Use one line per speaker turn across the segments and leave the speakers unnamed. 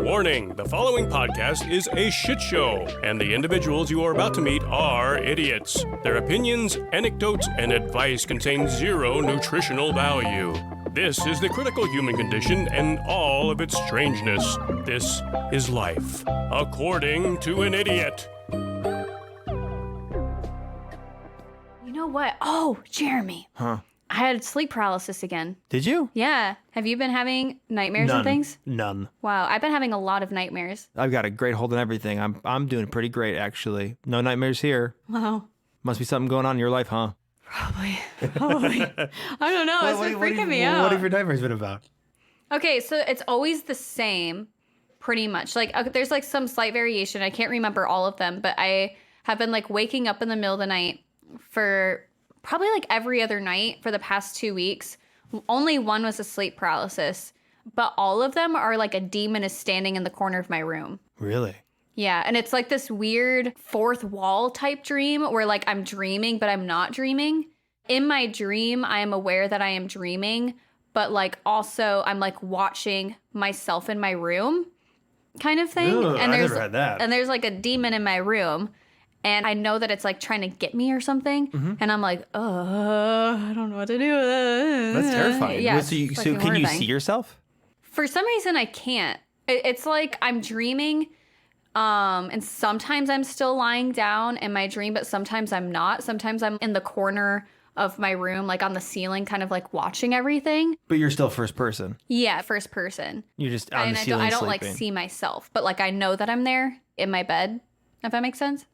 Warning, the following podcast is a shit show, and the individuals you are about to meet are idiots. Their opinions, anecdotes, and advice contain zero nutritional value. This is the critical human condition and all of its strangeness. This is life, according to an idiot.
You know what? Oh, Jeremy.
Huh?
I had sleep paralysis again.
Did you?
Yeah. Have you been having nightmares and things?
None.
Wow, I've been having a lot of nightmares.
I've got a great hold on everything. I'm doing pretty great, actually. No nightmares here.
Wow.
Must be something going on in your life, huh?
Probably. I don't know. It's been freaking me out.
What have your nightmares been about?
Okay, so it's always the same, pretty much. Like, there's like some slight variation. I can't remember all of them, but I have been like waking up in the middle of the night for probably like every other night for the past 2 weeks. Only one was a sleep paralysis, but all of them are like a demon is standing in the corner of my room.
Really?
Yeah, and it's like this weird fourth wall type dream where like I'm dreaming, but I'm not dreaming. In my dream, I am aware that I am dreaming, but like also I'm like watching myself in my room kind of thing.
Ugh,
and
I
there's,
never had that.
And there's like a demon in my room. And I know that it's like trying to get me or something. Mm-hmm. And I'm like, I don't know what to do with it.
That's terrifying.
Yeah,
So can you see yourself?
For some reason, I can't. It's like I'm dreaming. And sometimes I'm still lying down in my dream, but sometimes I'm not. Sometimes I'm in the corner of my room, like on the ceiling, kind of like watching everything.
But you're still first person.
Yeah, first person.
You're just on the ceiling
I don't
sleeping.
like see myself, but like I know that I'm there in my bed, if that makes sense.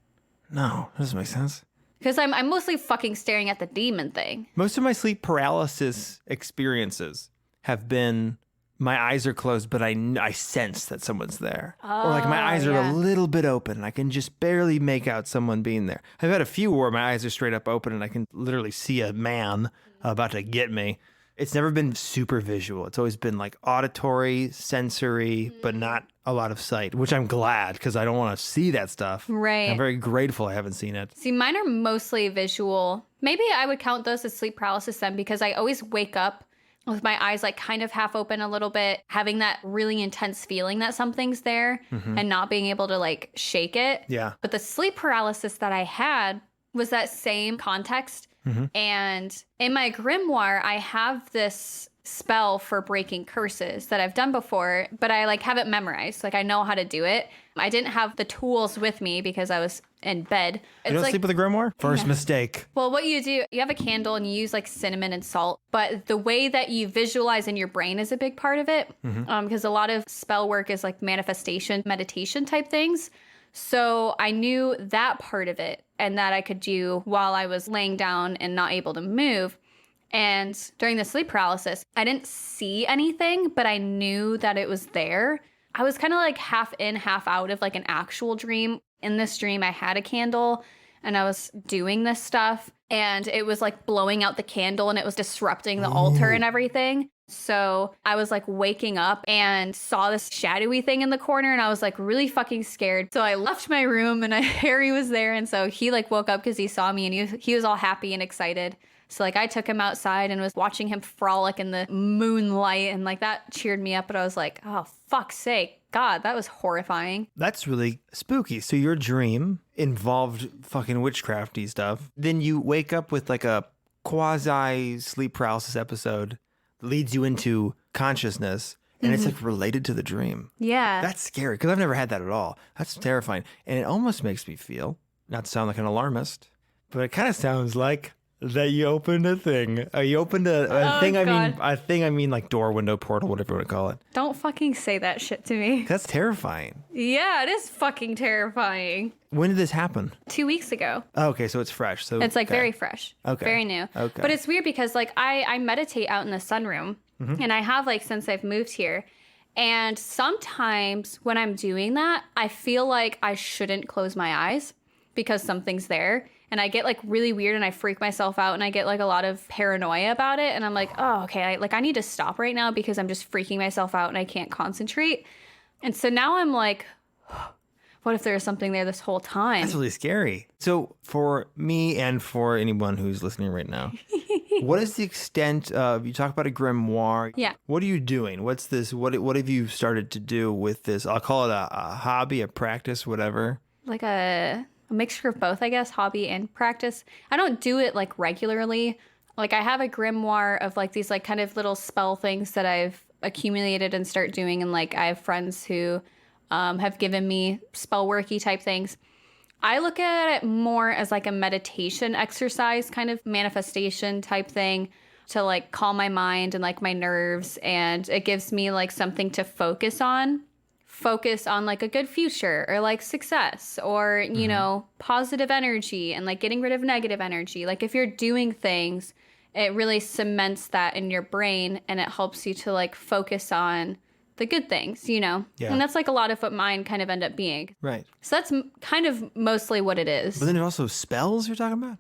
No, that doesn't make sense.
Because I'm mostly fucking staring at the demon thing.
Most of my sleep paralysis experiences have been my eyes are closed, but I sense that someone's there. Or like my eyes are a little bit open and I can just barely make out someone being there. I've had a few where my eyes are straight up open and I can literally see a man about to get me. It's never been super visual. It's always been like auditory, sensory, but not a lot of sight, which I'm glad because I don't want to see that stuff.
Right.
I'm very grateful I haven't seen it.
See, mine are mostly visual. Maybe I would count those as sleep paralysis then because I always wake up with my eyes like kind of half open a little bit, having that really intense feeling that something's there and not being able to like shake it.
Yeah.
But the sleep paralysis that I had was that same context. And in my grimoire, I have this spell for breaking curses that I've done before, but I like have it memorized. Like I know how to do it. I didn't have the tools with me because I was in bed.
You don't sleep with a grimoire? First mistake.
Well, what you do, you have a candle and you use like cinnamon and salt, but the way that you visualize in your brain is a big part of it because a lot of spell work is like manifestation, meditation type things. So I knew that part of it and that I could do while I was laying down and not able to move. And during the sleep paralysis, I didn't see anything, but I knew that it was there. I was kind of like half in, half out of like an actual dream. In this dream, I had a candle and I was doing this stuff and it was like blowing out the candle and it was disrupting the altar and everything. So I was like waking up and saw this shadowy thing in the corner and I was like really fucking scared. So I left my room and Harry was there. And so he like woke up because he saw me and he was all happy and excited. So like I took him outside and was watching him frolic in the moonlight and like that cheered me up. But I was like, oh, fuck's sake. God, that was horrifying.
That's really spooky. So your dream involved fucking witchcrafty stuff. Then you wake up with like a quasi sleep paralysis episode that leads you into consciousness and it's like related to the dream.
Yeah.
That's scary because I've never had that at all. That's terrifying. And it almost makes me feel, not to sound like an alarmist, but it kind of sounds like that you opened a thing. You opened a thing.
God.
I mean like door, window, portal, whatever you want to call it.
Don't fucking say that shit to me.
That's terrifying.
Yeah, it is fucking terrifying.
When did this happen?
2 weeks ago.
Oh, okay, so it's fresh. So
It's like very fresh.
Okay.
Very new.
Okay.
But it's weird because like I meditate out in the sunroom and I have like since I've moved here. And sometimes when I'm doing that, I feel like I shouldn't close my eyes because something's there. And I get like really weird and I freak myself out and I get like a lot of paranoia about it. And I'm like, oh, okay, I need to stop right now because I'm just freaking myself out and I can't concentrate. And so now I'm like, what if there was something there this whole time?
That's really scary. So for me and for anyone who's listening right now, what is the extent of, you talk about a grimoire.
Yeah.
What are you doing? What's this? What have you started to do with this? I'll call it a hobby, a practice, whatever.
Like a mixture of both, I guess, hobby and practice. I don't do it like regularly. Like I have a grimoire of like these like kind of little spell things that I've accumulated and start doing. And like I have friends who have given me spell worky type things. I look at it more as like a meditation exercise, kind of manifestation type thing to like calm my mind and like my nerves. And it gives me like something to focus on like a good future or like success or, you know, positive energy and like getting rid of negative energy. Like if you're doing things, it really cements that in your brain and it helps you to like focus on the good things, you know?
Yeah.
And that's like a lot of what mine kind of end up being.
Right.
So that's kind of mostly what it is.
But then there's also spells you're talking about?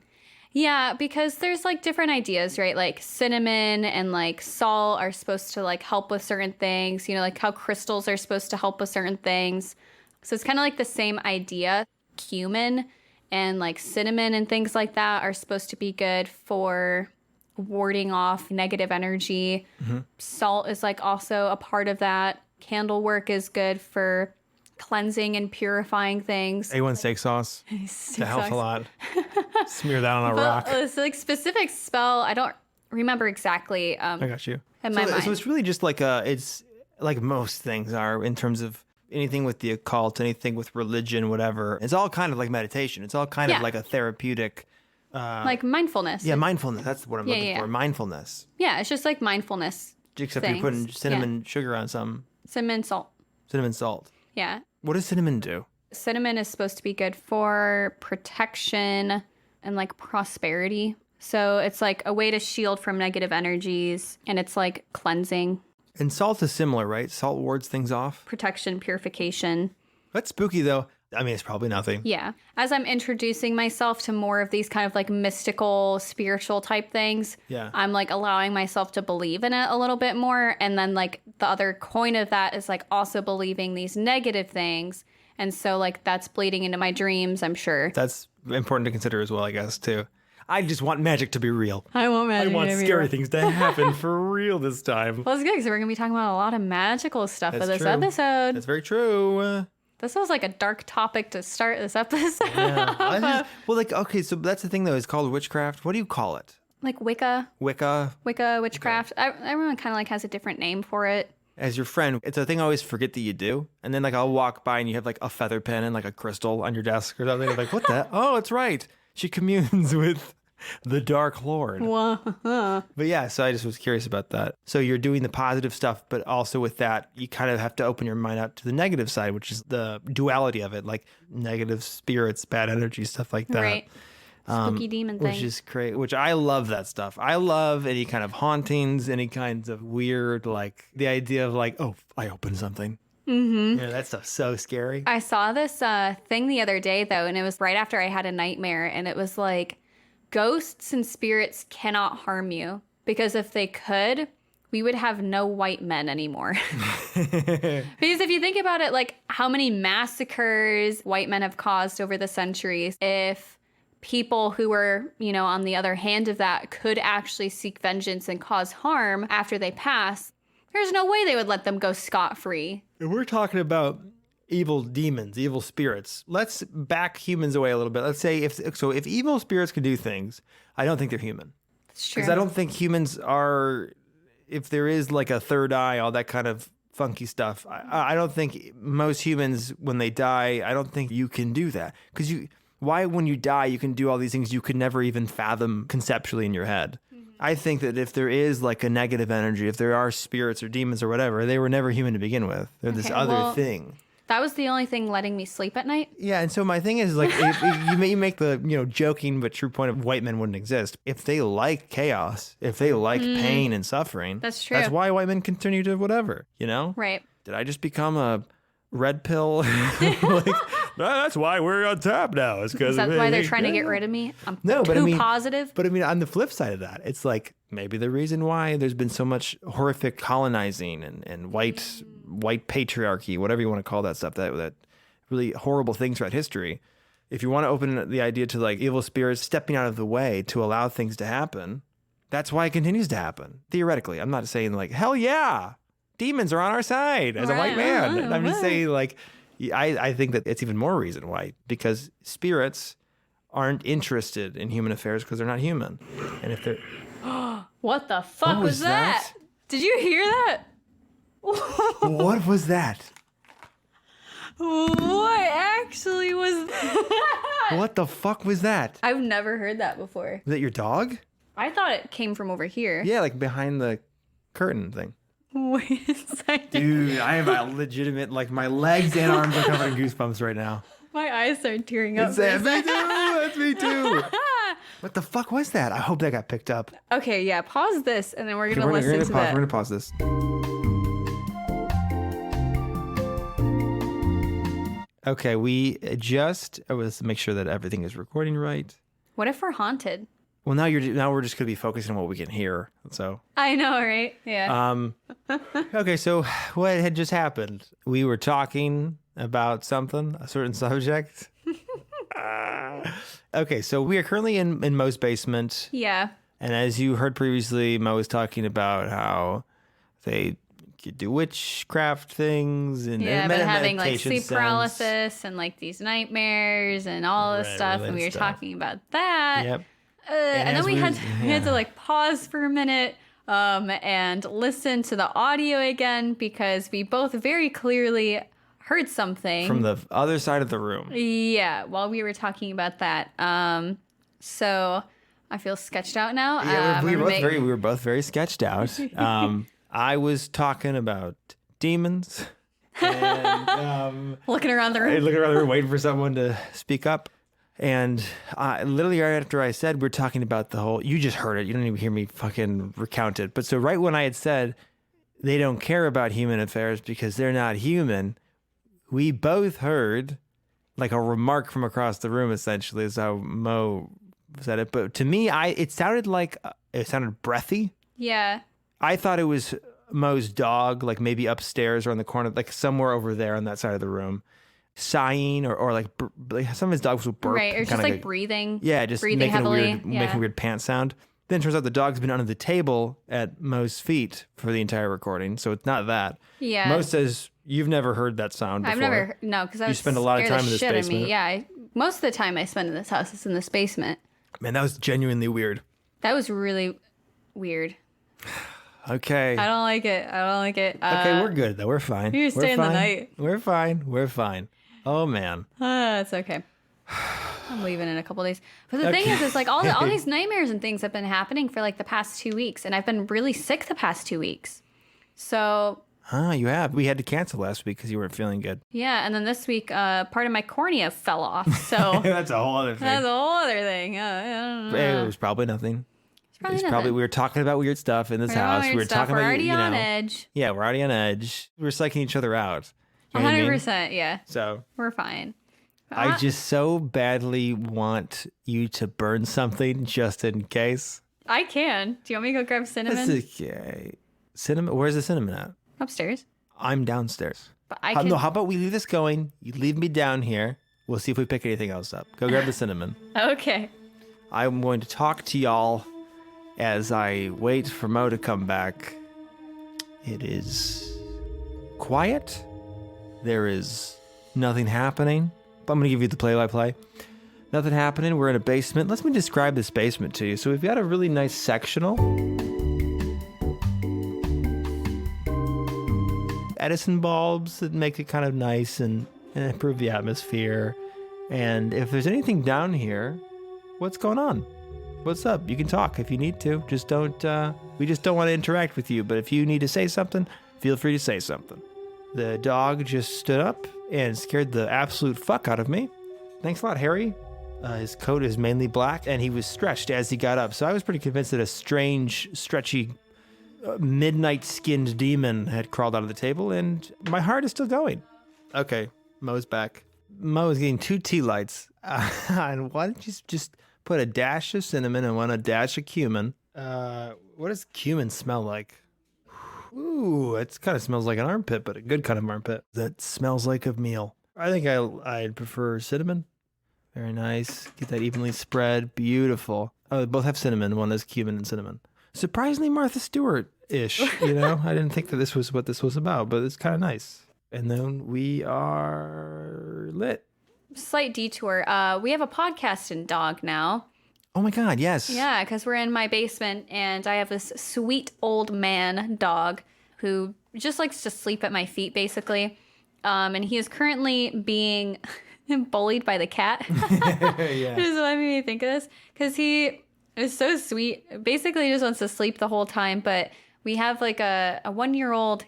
Yeah, because there's like different ideas, right? Like cinnamon and like salt are supposed to like help with certain things, you know, like how crystals are supposed to help with certain things. So it's kind of like the same idea. Cumin and like cinnamon and things like that are supposed to be good for warding off negative energy. Salt is like also a part of that. Candle work is good for cleansing and purifying things.
A1 steak sauce. That helps a lot. Smear that on a rock.
It's like specific spell. I don't remember exactly.
I got you.
In my mind.
So it's really just like it's like most things are in terms of anything with the occult, anything with religion, whatever. It's all kind of like meditation. It's all kind of like a therapeutic.
Like mindfulness.
Yeah, mindfulness. That's what I'm looking for.
Yeah.
Mindfulness.
Yeah, it's just like mindfulness.
Except
things.
you're putting cinnamon sugar on some.
Cinnamon salt.
Cinnamon salt.
Yeah.
What does cinnamon do?
Cinnamon is supposed to be good for protection and like prosperity. So it's like a way to shield from negative energies and it's like cleansing.
And salt is similar, right? Salt wards things off.
Protection, purification.
That's spooky though. I mean, it's probably nothing.
Yeah. As I'm introducing myself to more of these kind of like mystical, spiritual type things, I'm like allowing myself to believe in it a little bit more. And then like the other coin of that is like also believing these negative things. And so like that's bleeding into my dreams, I'm sure.
That's important to consider as well, I guess, too. I just want magic to be real.
I want magic
I want
to be
scary
real.
things to happen for real this time.
Well, it's good because we're going to be talking about a lot of magical stuff for this
true.
episode.
That's very true.
This was like a dark topic to start this episode.
Yeah. Okay, so that's the thing, though. It's called witchcraft. What do you call it?
Like Wicca,
Wicca.
witchcraft. Everyone kind of like has a different name for it.
As your friend, it's a thing I always forget that you do. And then like I'll walk by and you have like a feather pen and like a crystal on your desk or something. I'm like, what the? Oh, it's right. She communes with the Dark Lord. But yeah, so I just was curious about that. So you're doing the positive stuff, but also with that, you kind of have to open your mind out to the negative side, which is the duality of it, like negative spirits, bad energy, stuff like that.
Right. Spooky demon thing.
Which is great, which I love that stuff. I love any kind of hauntings, any kinds of weird, like the idea of like, oh, I opened something. Mm-hmm. Yeah, that stuff's so scary.
I saw this thing the other day, though, and it was right after I had a nightmare, and it was like, ghosts and spirits cannot harm you, because if they could, we would have no white men anymore. Because if you think about it, like how many massacres white men have caused over the centuries, if people who were, you know, on the other hand of that could actually seek vengeance and cause harm after they pass, there's no way they would let them go scot-free.
If we're talking about evil demons, evil spirits, let's back humans away a little bit. Let's say if evil spirits can do things, I don't think they're human.
It's true.
Because I don't think humans are, if there is like a third eye, all that kind of funky stuff, I don't think most humans, when they die, I don't think you can do that. Because why when you die, you can do all these things you could never even fathom conceptually in your head. I think that if there is like a negative energy, if there are spirits or demons or whatever, they were never human to begin with. They're this other thing.
That was the only thing letting me sleep at night.
Yeah, and so my thing is like, if you make the joking but true point of white men wouldn't exist. If they like chaos, if they like pain and suffering,
that's true.
That's why white men continue to whatever,
Right.
Did I just become a red pill? Like, that's why we're on top now. Is
that why they're trying to get rid of me? I'm too positive.
But I mean, on the flip side of that, it's like maybe the reason why there's been so much horrific colonizing and white patriarchy, whatever you want to call that stuff, that really horrible things throughout history. If you want to open the idea to like evil spirits stepping out of the way to allow things to happen, that's why it continues to happen. Theoretically, I'm not saying like, hell yeah, demons are on our side as a white man. I'm just saying like, I think that it's even more reason why, because spirits aren't interested in human affairs because they're not human. And if they're...
What the fuck was that? Did you hear that?
What was that?
What actually was that?
What the fuck was that?
I've never heard that before.
Was that your dog?
I thought it came from over here.
Yeah, like behind the curtain thing.
Wait a second.
Dude, I have a legitimate, like my legs and arms are covered in goosebumps right now.
My eyes are tearing up.
That's me too. That's me too. What the fuck was that? I hope that got picked up.
Okay, yeah, pause this and then we're going to
We're
listen to that.
We're going to pause this. Okay, let's make sure that everything is recording right.
What if we're haunted?
Well, now we're just going to be focusing on what we can hear. So
I know, right? Yeah.
Okay, so what had just happened? We were talking about something, a certain subject. Okay, so we are currently in Mo's basement.
Yeah.
And as you heard previously, Mo was talking about how they could do witchcraft things and
been having like sleep
sense.
paralysis and like these nightmares and all this stuff, and we were talking about that.
Yep.
And then we had to like pause for a minute and listen to the audio again because we both very clearly heard something
from the other side of the room.
Yeah, while we were talking about that. So I feel sketched out now.
Yeah, we were both very sketched out. I was talking about demons and
looking around the room,
waiting for someone to speak up. And literally right after I said, we're talking about the whole, you just heard it. You don't even hear me fucking recount it. But so right when I had said they don't care about human affairs because they're not human, we both heard like a remark from across the room, essentially, is how Mo said it. But to me, it sounded breathy.
Yeah.
I thought it was Mo's dog, like maybe upstairs or in the corner, like somewhere over there on that side of the room, sighing or like some of his dogs will burp.
Right, or just like breathing.
Yeah, just
breathing
making
heavily.
making a weird pant sound. Then it turns out the dog's been under the table at Mo's feet for the entire recording, so it's not that.
Yeah.
Mo says, you've never heard that sound before.
Because I
You spend a lot of time in this basement.
Yeah, most of the time I spend in this house is in this basement.
Man, that was genuinely weird.
That was really weird.
Okay.
I don't like it.
Okay, we're good though. We're fine.
You're staying the night.
We're fine. Oh man.
It's okay. I'm leaving in a couple days. But the thing is like all these nightmares and things have been happening for like the past 2 weeks, and I've been really sick the past 2 weeks. So.
You have. We had to cancel last week because you weren't feeling good.
Yeah, and then this week, part of my cornea fell off. So
that's a whole other thing.
That's a whole other thing. I don't know.
It was probably nothing.
It's probably
we were talking about weird stuff in this house. We were talking
we're
about
already on edge.
Yeah, we're already on edge. We're psyching each other out. You know what I mean?
100%. Yeah.
So
we're fine.
I just so badly want you to burn something just in case.
I can. Do you want me to go grab cinnamon?
Okay. Cinnamon? Where's the cinnamon at?
Upstairs.
I'm downstairs.
But I can.
No, how about we leave this going? You leave me down here. We'll see if we pick anything else up. Go grab the cinnamon.
Okay.
I'm going to talk to y'all as I wait for Mo to come back. It is quiet. There is nothing happening. But I'm going to give you the play-by-play. Nothing happening. We're in a basement. Let me describe this basement to you. So we've got a really nice sectional. Edison bulbs that make it kind of nice and improve the atmosphere. And if there's anything down here, what's going on? What's up? You can talk if you need to. Just don't, we just don't want to interact with you. But if you need to say something, feel free to say something. The dog just stood up and scared the absolute fuck out of me. Thanks a lot, Harry. His coat is mainly black and he was stretched as he got up. So I was pretty convinced that a strange, stretchy, midnight skinned demon had crawled out of the table, and my heart is still going. Okay, Mo's back. Mo is getting 2 tea lights. And why don't you just put a dash of cinnamon and a dash of cumin? What does cumin smell like? Ooh, it kind of smells like an armpit, but a good kind of armpit. That smells like a meal. I think I'd prefer cinnamon. Very nice. Get that evenly spread. Beautiful. Oh, they both have cinnamon. One is cumin and cinnamon. Surprisingly Martha Stewart-ish, you know? I didn't think that this was what this was about, but it's kind of nice. And then we are lit.
Slight detour. We have a podcasting dog now.
Oh my God, yes.
Yeah, because we're in my basement and I have this sweet old man dog who just likes to sleep at my feet, basically. And he is currently being bullied by the cat.
Yeah.
This is what made me think of this. Because he is so sweet. Basically, he just wants to sleep the whole time. But we have like a 1-year-old,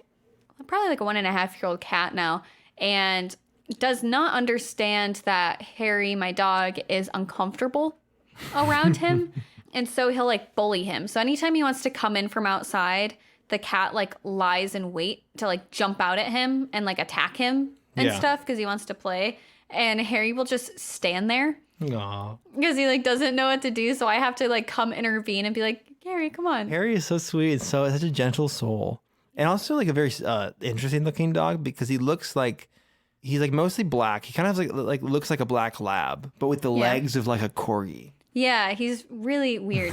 probably like a 1.5-year-old cat now. And does not understand that Harry, my dog, is uncomfortable around him. And so he'll like bully him. So anytime he wants to come in from outside, the cat like lies in wait to like jump out at him and like attack him and stuff because he wants to play. And Harry will just stand there.
Aww.
Because he like doesn't know what to do. So I have to like come intervene and be like, Harry, come on.
Harry is so sweet and such a gentle soul. And also like a very interesting looking dog because he looks like he's like mostly black. He kind of like looks like a black lab, but with the legs of like a corgi.
Yeah, he's really weird.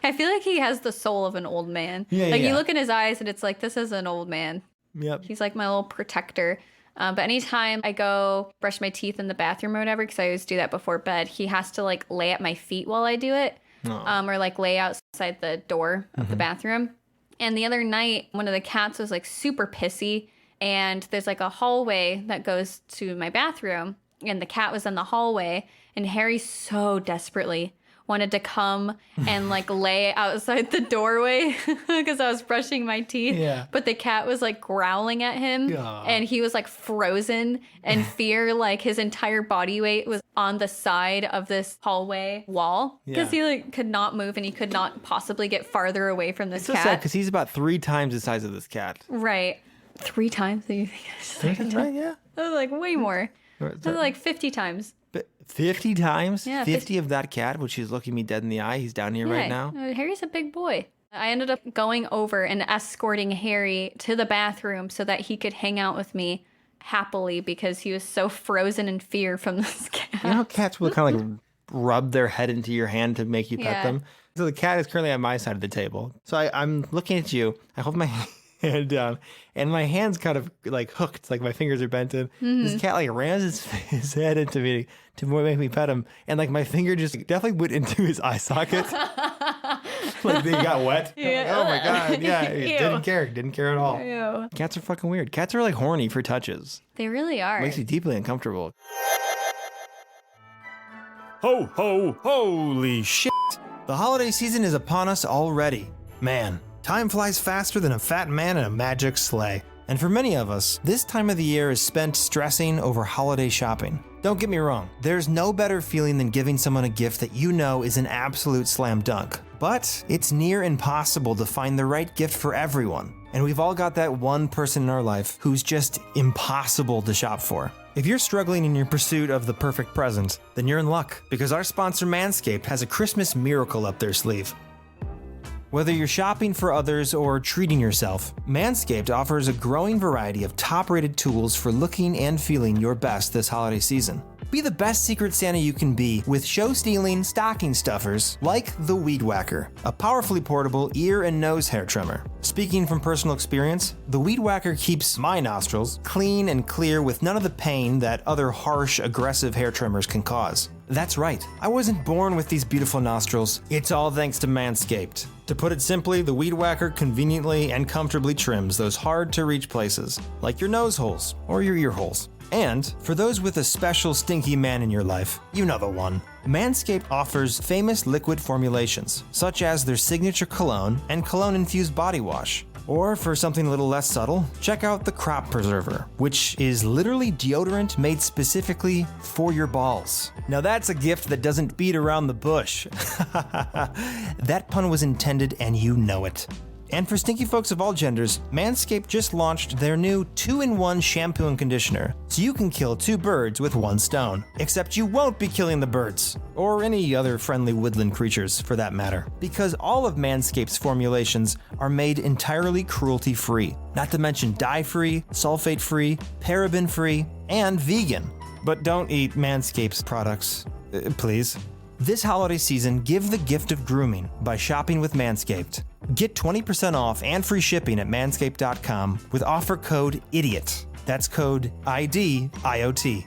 I feel like he has the soul of an old man.
Yeah,
you look in his eyes and it's like, this is an old man.
Yep.
He's like my little protector. But anytime I go brush my teeth in the bathroom or whatever, because I always do that before bed, he has to like lay at my feet while I do it. Or like lay outside the door of the bathroom. And the other night, one of the cats was like super pissy. And there's like a hallway that goes to my bathroom. And the cat was in the hallway. And Harry so desperately wanted to come and like lay outside the doorway because I was brushing my teeth.
Yeah.
But the cat was like growling at him.
Aww.
And he was like frozen in fear. Like his entire body weight was on the side of this hallway wall because he like could not move and he could not possibly get farther away from this
It's so
cat.
sad because he's about 3 times the size of this cat.
Right. 3 times? You think
That's right, yeah.
that was like way more. That was like 50 times.
But 50 times?
Yeah,
50 of that cat, which is looking me dead in the eye. He's down here right now.
Harry's a big boy. I ended up going over and escorting Harry to the bathroom so that he could hang out with me happily because he was so frozen in fear from this cat.
You know how cats will kind of like rub their head into your hand to make you pet them? So the cat is currently on my side of the table. So I'm looking at you. I hold my hand down and my hand's kind of like hooked, like my fingers are bent in. This cat like rams his head into me to make me pet him, and like my finger just definitely went into his eye socket. Like they got wet.
Yeah.
Like, oh my God, yeah.
Ew.
Didn't care at all.
Ew.
Cats are fucking weird. Cats are like horny for touches.
They really are.
Makes me deeply uncomfortable.
Ho, ho, holy shit.
The holiday season is upon us already. Man, time flies faster than a fat man in a magic sleigh. And for many of us, this time of the year is spent stressing over holiday shopping. Don't get me wrong, there's no better feeling than giving someone a gift that you know is an absolute slam dunk. But it's near impossible to find the right gift for everyone. And we've all got that one person in our life who's just impossible to shop for. If you're struggling in your pursuit of the perfect present, then you're in luck, because our sponsor Manscaped has a Christmas miracle up their sleeve. Whether you're shopping for others or treating yourself, Manscaped offers a growing variety of top-rated tools for looking and feeling your best this holiday season. Be the best Secret Santa you can be with show-stealing stocking stuffers like the Weed Whacker, a powerfully portable ear and nose hair trimmer. Speaking from personal experience, the Weed Whacker keeps my nostrils clean and clear with none of the pain that other harsh, aggressive hair trimmers can cause. That's right, I wasn't born with these beautiful nostrils. It's all thanks to Manscaped. To put it simply, the Weed Whacker conveniently and comfortably trims those hard-to-reach places, like your nose holes or your ear holes. And for those with a special stinky man in your life, you know the one. Manscaped offers famous liquid formulations, such as their signature cologne and cologne-infused body wash. Or for something a little less subtle, check out the Crop Preserver, which is literally deodorant made specifically for your balls. Now that's a gift that doesn't beat around the bush. That pun was intended and you know it. And for stinky folks of all genders, Manscaped just launched their new 2-in-1 shampoo and conditioner, so you can kill 2 birds with 1 stone. Except you won't be killing the birds, or any other friendly woodland creatures for that matter, because all of Manscaped's formulations are made entirely cruelty-free, not to mention dye-free, sulfate-free, paraben-free, and vegan. But don't eat Manscaped's products, please. This holiday season, give the gift of grooming by shopping with Manscaped. Get 20% off and free shipping at manscaped.com with offer code IDIOT. That's code IDIOT.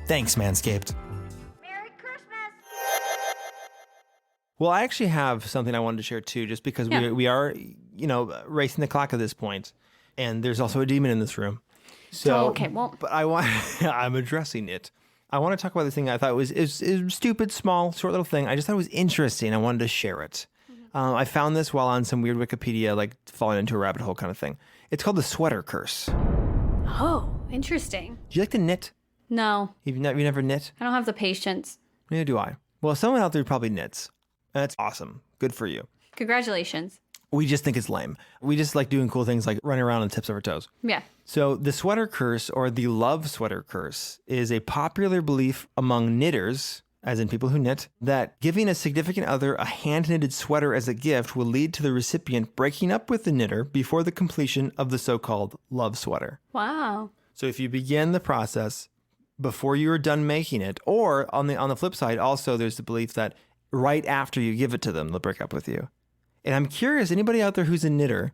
Thanks, Manscaped.
Merry Christmas!
Well, I actually have something I wanted to share too, just because we are, racing the clock at this point, and there's also a demon in this room. So,
okay, well,
but I'm addressing it. I want to talk about this thing I thought was stupid, small, short little thing. I just thought it was interesting. I wanted to share it. I found this while on some weird Wikipedia, like falling into a rabbit hole kind of thing. It's called the sweater curse.
Oh, interesting.
Do you like to knit?
No,
You never knit?
I don't have the patience.
Neither do I. Well, someone out there probably knits. That's awesome. Good for you.
Congratulations.
We just think it's lame. We just like doing cool things like running around on tips of our toes.
Yeah.
So the sweater curse, or the love sweater curse, is a popular belief among knitters, as in people who knit, that giving a significant other a hand-knitted sweater as a gift will lead to the recipient breaking up with the knitter before the completion of the so-called love sweater.
Wow.
So if you begin the process before you are done making it, or on the flip side, also there's the belief that right after you give it to them, they'll break up with you. And I'm curious, anybody out there who's a knitter?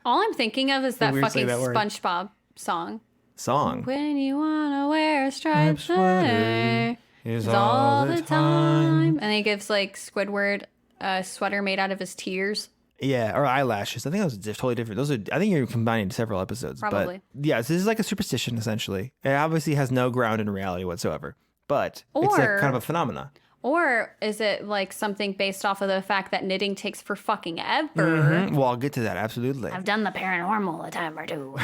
All I'm thinking of is that
Weird to
fucking
say that word.
SpongeBob song.
Song.
When you wanna wear a striped sweater,
Is
it's all the time. And he gives like Squidward a sweater made out of his tears.
Yeah, or eyelashes. I think that was totally different. I think you're combining several episodes.
Probably.
But yeah, so this is like a superstition, essentially. It obviously has no ground in reality whatsoever. But it's like
Or-
kind of a phenomena.
Or is it like something based off of the fact that knitting takes for fucking ever?
Mhm. Well, I'll get to that, absolutely.
I've done the paranormal a time or two.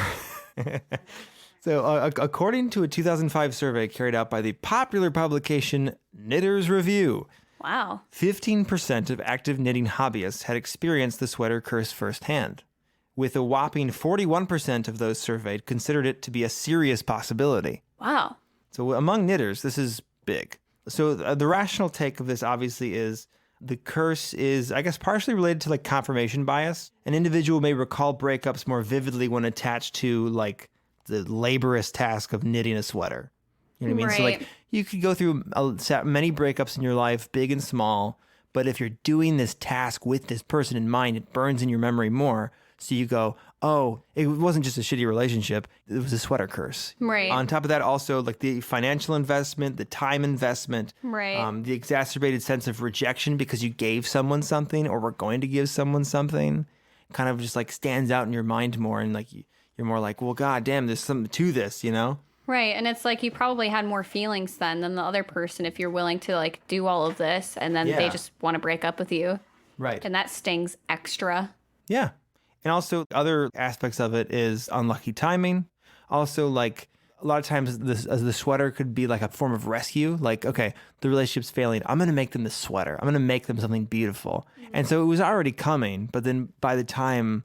So, according to a 2005 survey carried out by the popular publication Knitter's Review,
Wow.
15% of active knitting hobbyists had experienced the sweater curse firsthand, with a whopping 41% of those surveyed considered it to be a serious possibility.
Wow.
So among knitters, this is big. So the rational take of this obviously is the curse is, I guess, partially related to like confirmation bias. An individual may recall breakups more vividly when attached to like the laborious task of knitting a sweater. You know what I mean? So
Right.
like you could go through many breakups in your life, big and small, but if you're doing this task with this person in mind, it burns in your memory more. So you go, oh, it wasn't just a shitty relationship. It was a sweater curse.
Right.
On top of that, also like the financial investment, the time investment,
Right.
the exacerbated sense of rejection because you gave someone something or were going to give someone something kind of just like stands out in your mind more. And like you're more like, well, God damn, there's something to this, you know?
Right. And it's like you probably had more feelings then than the other person if you're willing to like do all of this and then they
Yeah.
just want to break up with you.
Right.
And that stings extra.
Yeah. And also other aspects of it is unlucky timing. Also, like a lot of times the sweater could be like a form of rescue. Like, okay, the relationship's failing. I'm going to make them the sweater. I'm going to make them something beautiful. And so it was already coming. But then by the time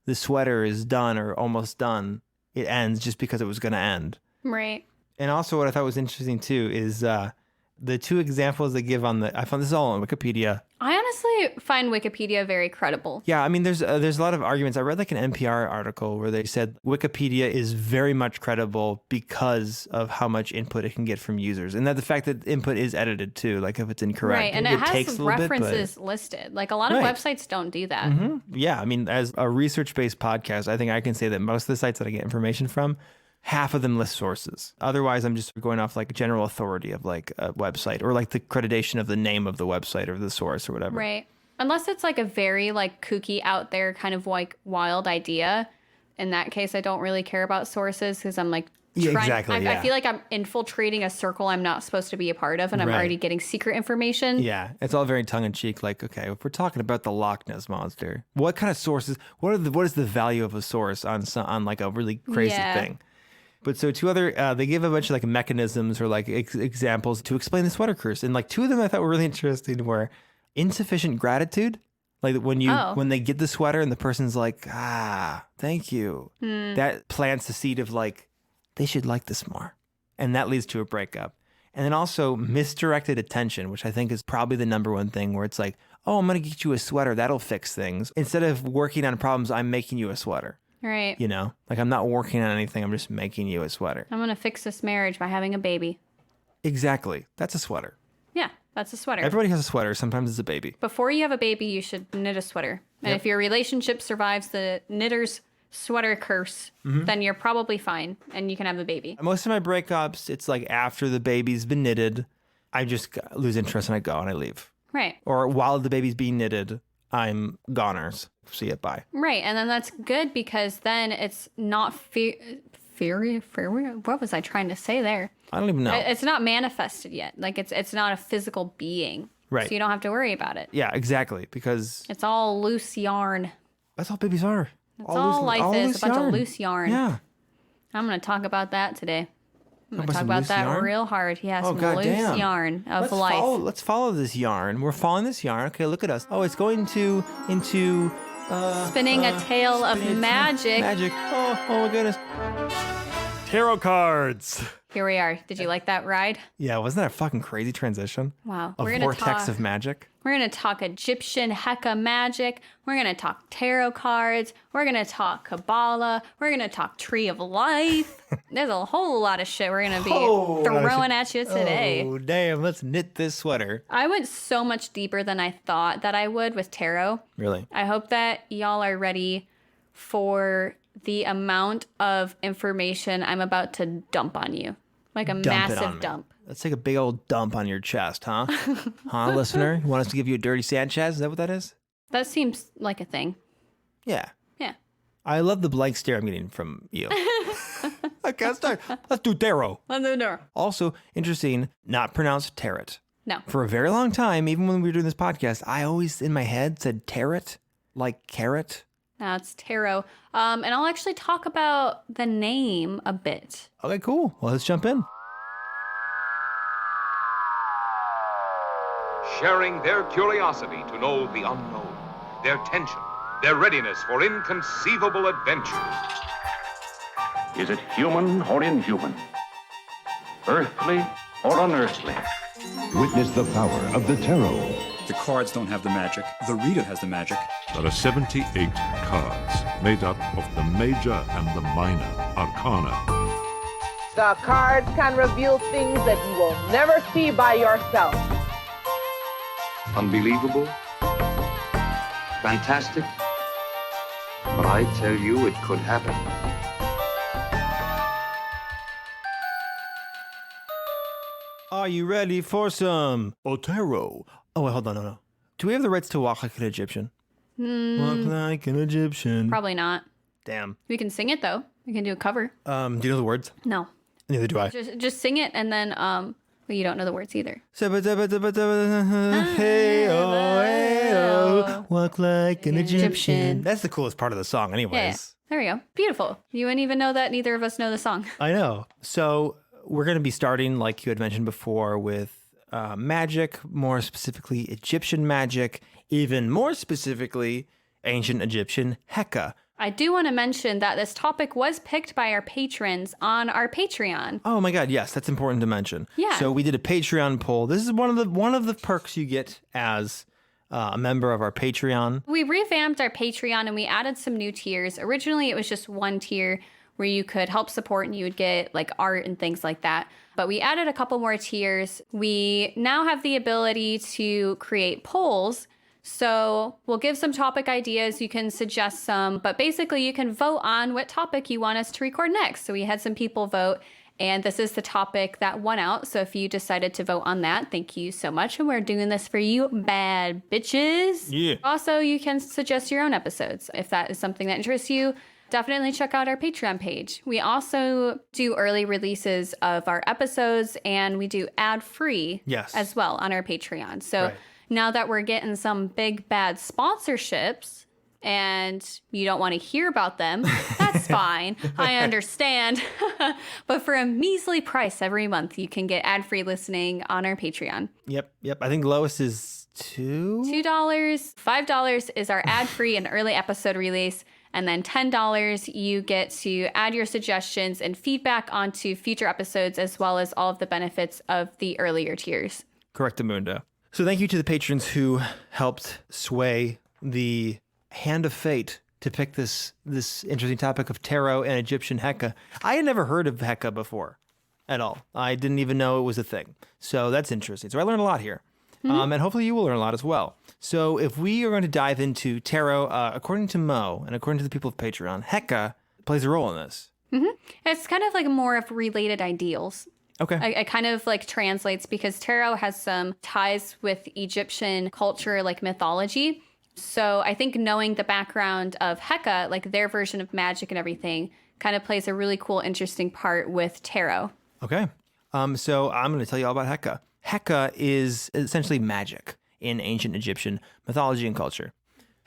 the sweater is done or almost done, it ends just because it was going to end.
Right.
And also what I thought was interesting too is the two examples they give I found this all on Wikipedia.
I honestly find Wikipedia very credible.
Yeah, I mean, there's a lot of arguments. I read like an NPR article where they said Wikipedia is very much credible because of how much input it can get from users, and that the fact that input is edited too, like if it's incorrect,
Right. And it
takes
has
a little
references listed. Like a lot of
Right.
websites don't do that.
Yeah, I mean, as a research-based podcast, I think I can say that most of the sites that I get information from, half of them list sources. Otherwise, I'm just going off like general authority of like a website or like the accreditation of the name of the website or the source or whatever.
Right. Unless it's like a very like kooky out there kind of like wild idea. In that case, I don't really care about sources because I'm like
Yeah, exactly,
I
yeah.
feel like I'm infiltrating a circle I'm not supposed to be a part of and I'm
Right.
already getting secret information.
Yeah, it's all very tongue-in-cheek. Like, okay, if we're talking about the Loch Ness monster, what kind of sources? What is the value of a source on like a really crazy
Yeah.
thing? But so two other, they give a bunch of like mechanisms or like examples to explain the sweater curse, and like two of them I thought were really interesting were insufficient gratitude Like when they get the sweater and the person's like, thank you. That plants the seed of like, they should like this more. And that leads to a breakup. And then also misdirected attention, which I think is probably the number one thing where it's like, oh, I'm going to get you a sweater. That'll fix things. Instead of working on problems, I'm making you a sweater.
Right.
You know, like I'm not working on anything. I'm just making you a sweater.
I'm going to fix this marriage by having a baby.
Exactly. That's a sweater.
Yeah, that's a sweater.
Everybody has a sweater. Sometimes it's a baby.
Before you have a baby, you should knit a sweater. And if your relationship survives the knitter's sweater curse, then you're probably fine and you can have a baby.
Most of my breakups, it's like after the baby's been knitted, I just lose interest and I go and I leave.
Right.
Or while the baby's being knitted, I'm goners. See it, bye.
Right. And then that's good because then it's not what was I trying to say there?
I don't even know.
It's not manifested yet. Like it's not a physical being.
Right.
So you don't have to worry about it.
Yeah, exactly. Because
It's all loose yarn.
that's all babies are.
That's all life is, a bunch of loose yarn.
Yeah.
I'm going to talk about that today. I'm going to talk
some
about
loose
that
yarn?
real hard. Yeah,
Oh,
some loose
goddamn.
yarn of life.
Let's follow this yarn. We're following this yarn. Okay, look at us. Oh, it's going into
Spinning a tale of magic.
Magic. Oh my goodness.
Tarot cards.
Here we are. Did you like that ride?
Yeah, wasn't that a fucking crazy transition?
Wow.
A vortex of magic.
We're going to talk Egyptian Heka magic. We're going to talk tarot cards. We're going to talk Kabbalah. We're going to talk Tree of Life. There's a whole lot of shit we're going to be throwing at you today.
Oh, damn. Let's knit this sweater.
I went so much deeper than I thought that I would with tarot.
Really?
I hope that y'all are ready for the amount of information I'm about to dump on you. Like a
Dump it on
massive
me.
dump.
Let's take a big old dump on your chest, huh? Huh, listener? You want us to give you a dirty Sanchez? Is that what that is?
That seems like a thing.
Yeah.
Yeah.
I love the blank stare I'm getting from you. Okay, let's start. Let's do tarot.
On the door.
Also, interesting, not pronounced tarot.
No.
For a very long time, even when we were doing this podcast, I always in my head said tarot, like carrot.
No, it's tarot. And I'll actually talk about the name a bit.
Okay, cool. Well, let's jump in.
Sharing their curiosity to know the unknown, their tension, their readiness for inconceivable adventures.
Is it human or inhuman? Earthly or unearthly?
Witness the power of the tarot.
The cards don't have the magic. The reader has the magic.
There are 78 cards made up of the major and the minor arcana.
The cards can reveal things that you will never see by yourself.
Unbelievable? Fantastic? But I tell you, it could happen.
Are you ready for some tarot? Oh, wait, hold on, no. Do we have the rights to walk like an Egyptian? Walk like an Egyptian.
Probably not.
Damn.
We can sing it though. We can do a cover.
Do you know the words?
No.
Neither do I.
Just sing it and then well, you don't know the words either.
Hey, oh, walk like an Egyptian. That's the coolest part of the song anyways.
Yeah. There we go. Beautiful. You wouldn't even know that neither of us know the song.
I know. So we're going to be starting, like you had mentioned before, with magic, more specifically Egyptian magic, even more specifically ancient Egyptian Heka.
I do want to mention that this topic was picked by our patrons on our Patreon.
Oh my God, yes, that's important to mention.
Yeah.
So we did a Patreon poll. This is one of the perks you get as a member of our Patreon.
We revamped our Patreon and we added some new tiers. Originally, it was just one tier where you could help support and you would get like art and things like that. But we added a couple more tiers. We now have the ability to create polls. So we'll give some topic ideas. You can suggest some, but basically you can vote on what topic you want us to record next. So we had some people vote and this is the topic that won out. So if you decided to vote on that, thank you so much. And we're doing this for you bad bitches.
Yeah.
Also, you can suggest your own episodes. If that is something that interests you, definitely check out our Patreon page. We also do early releases of our episodes and we do ad-free as well on our Patreon. So now that we're getting some big bad sponsorships and you don't want to hear about them, that's fine. I understand. But for a measly price every month, you can get ad-free listening on our Patreon.
Yep. I think lowest is $2?
$5 is our ad-free and early episode release. And then $10, you get to add your suggestions and feedback onto future episodes, as well as all of the benefits of the earlier tiers.
Correctamundo. So thank you to the patrons who helped sway the hand of fate to pick this interesting topic of tarot and Egyptian Heka. I had never heard of Heka before at all. I didn't even know it was a thing. So that's interesting. So I learned a lot here. And hopefully you will learn a lot as well. So if we are going to dive into tarot, according to Mo and according to the people of Patreon, Heka plays a role in this.
It's kind of like more of related ideals.
Okay.
It kind of like translates because tarot has some ties with Egyptian culture, like mythology. So I think knowing the background of Heka, like their version of magic and everything, kind of plays a really cool, interesting part with tarot.
Okay. So I'm going to tell you all about Heka. Heka is essentially magic in ancient Egyptian mythology and culture.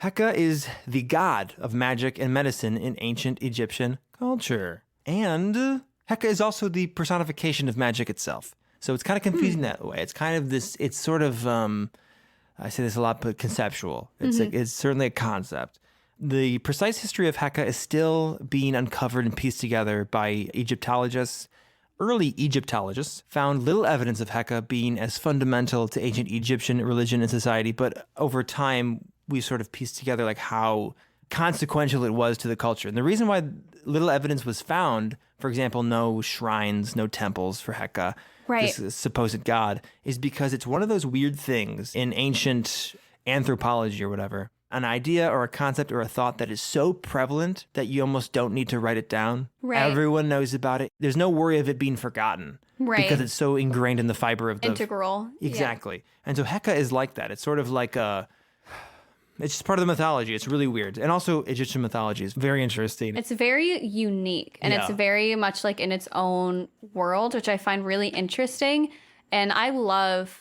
Heka is the god of magic and medicine in ancient Egyptian culture. And Heka is also the personification of magic itself. So it's kind of confusing that way. It's kind of this, it's sort of, I say this a lot, but conceptual. It's certainly a concept. The precise history of Heka is still being uncovered and pieced together by Egyptologists. Early Egyptologists found little evidence of Heka being as fundamental to ancient Egyptian religion and society, but over time, we sort of pieced together like how consequential it was to the culture. And the reason why little evidence was found, for example, no shrines, no temples for Heka, this supposed god, is because it's one of those weird things in ancient anthropology or whatever, an idea or a concept or a thought that is so prevalent that you almost don't need to write it down.
Right.
Everyone knows about it. There's no worry of it being forgotten.
Right.
Because it's so ingrained in the fiber of the...
Integral.
Exactly. Yeah. And so Heka is like that. It's sort of like a... It's just part of the mythology. It's really weird. And also Egyptian mythology is very interesting.
It's very unique and it's very much like in its own world, which I find really interesting. And I love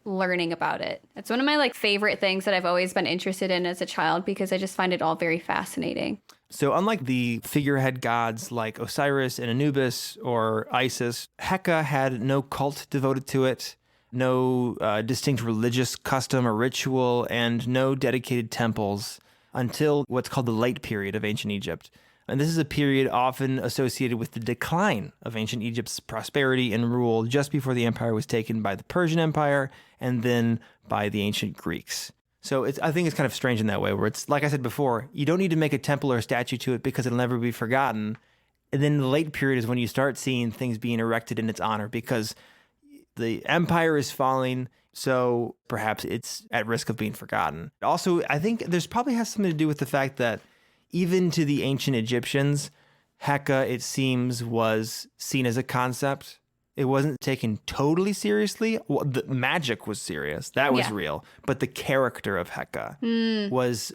learning about it. It's one of my like favorite things that I've always been interested in as a child because I just find it all very fascinating.
So unlike the figurehead gods like Osiris and Anubis or Isis, Heka had no cult devoted to it, no distinct religious custom or ritual, and no dedicated temples until what's called the late period of ancient Egypt. And this is a period often associated with the decline of ancient Egypt's prosperity and rule just before the empire was taken by the Persian Empire and then by the ancient Greeks. So I think it's kind of strange in that way, where it's, like I said before, you don't need to make a temple or a statue to it because it'll never be forgotten. And then the late period is when you start seeing things being erected in its honor because the empire is falling, so perhaps it's at risk of being forgotten. Also, I think there's probably has something to do with the fact that even to the ancient Egyptians, Heka, it seems, was seen as a concept. It wasn't taken totally seriously. Well, the magic was serious. That was real. But the character of Heka was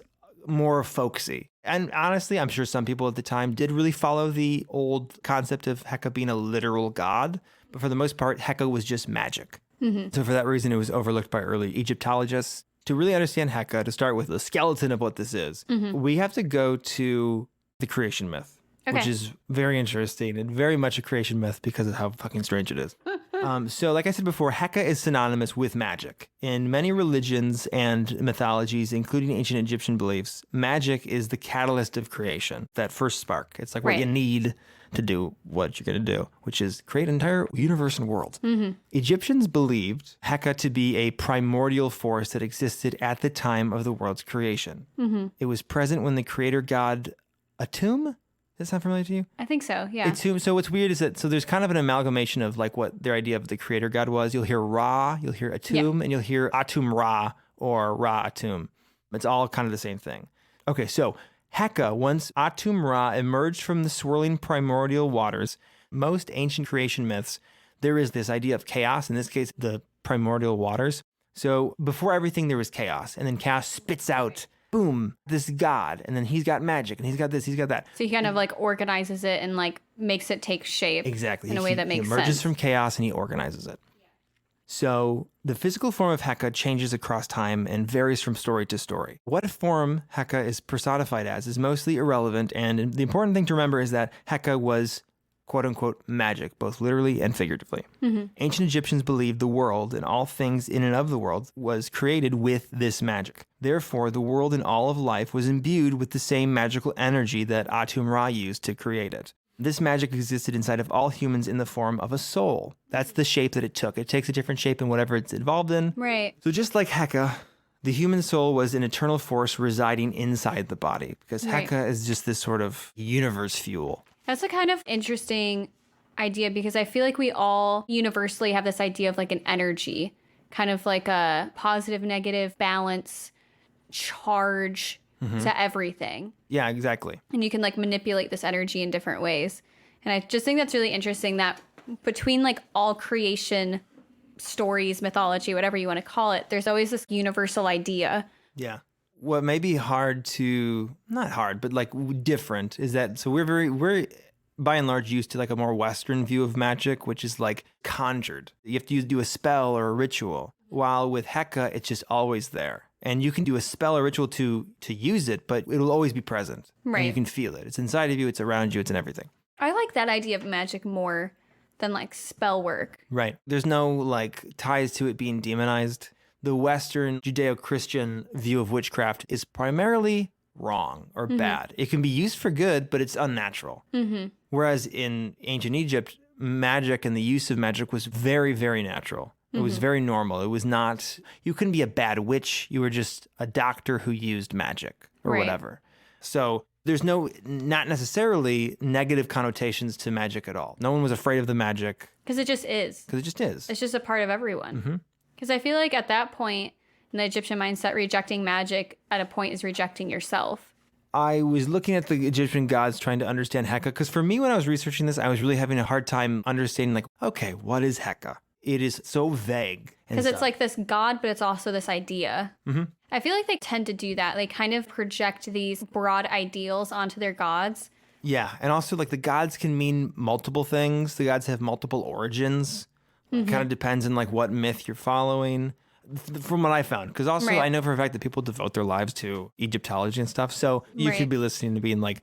more folksy. And honestly, I'm sure some people at the time did really follow the old concept of Heka being a literal god. But for the most part, Heka was just magic. So for that reason, it was overlooked by early Egyptologists. To really understand Heka, to start with the skeleton of what this is, we have to go to the creation myth, which is very interesting and very much a creation myth because of how fucking strange it is. So like I said before, Heka is synonymous with magic. In many religions and mythologies, including ancient Egyptian beliefs, magic is the catalyst of creation, that first spark. It's like what you need to do what you're going to do, which is create an entire universe and world. Egyptians believed Heka to be a primordial force that existed at the time of the world's creation. It was present when the creator god Atum, does that sound familiar to you?
I think so, yeah.
So what's weird is that, so there's kind of an amalgamation of like what their idea of the creator god was. You'll hear Ra, you'll hear Atum, and you'll hear Atum Ra or Ra Atum. It's all kind of the same thing. Okay, so Heka, once Atum Ra emerged from the swirling primordial waters, most ancient creation myths, there is this idea of chaos, in this case, the primordial waters. So before everything, there was chaos, and then chaos spits out, boom, this god, and then he's got magic, and he's got this, he's got that.
So he kind of like organizes it and like makes it take shape.
Exactly.
In a way that makes sense.
He emerges from chaos and he organizes it. So the physical form of Heka changes across time and varies from story to story. What form Heka is personified as is mostly irrelevant, and the important thing to remember is that Heka was quote-unquote magic, both literally and figuratively. Ancient Egyptians believed the world and all things in and of the world was created with this magic. Therefore, the world and all of life was imbued with the same magical energy that Atum-Ra used to create it. This magic existed inside of all humans in the form of a soul. That's the shape that it took. It takes a different shape in whatever it's involved in.
Right.
So just like Heka, the human soul was an eternal force residing inside the body, because Heka is just this sort of universe fuel.
That's a kind of interesting idea, because I feel like we all universally have this idea of like an energy, kind of like a positive, negative balance, charge to everything.
Yeah, exactly.
And you can like manipulate this energy in different ways. And I just think that's really interesting that between like all creation stories, mythology, whatever you want to call it, there's always this universal idea.
Yeah. What may be hard to, not hard, but like different is that, so we're by and large used to like a more Western view of magic, which is like conjured. You have to do a spell or a ritual. While with Heka, it's just always there. And you can do a spell or ritual to use it, but it'll always be present.
Right.
And you can feel it. It's inside of you, it's around you, it's in everything.
I like that idea of magic more than like spell work.
Right. There's no like ties to it being demonized. The Western Judeo-Christian view of witchcraft is primarily wrong or bad. It can be used for good, but it's unnatural. Whereas in ancient Egypt, magic and the use of magic was very, very natural. It was very normal. It was not, you couldn't be a bad witch. You were just a doctor who used magic or whatever. So there's not necessarily negative connotations to magic at all. No one was afraid of the magic.
Because it just is.
Because it just is.
It's just a part of everyone. Because I feel like at that point, in the Egyptian mindset, rejecting magic at a point is rejecting yourself.
I was looking at the Egyptian gods trying to understand Heka, because for me, when I was researching this, I was really having a hard time understanding, like, okay, what is Heka? It is so vague.
Because it's like this god, but it's also this idea. I feel like they tend to do that. They kind of project these broad ideals onto their gods.
Yeah, and also like the gods can mean multiple things. The gods have multiple origins. It kind of depends on like what myth you're following. From what I found, because also I know for a fact that people devote their lives to Egyptology and stuff. So you could be listening to being like,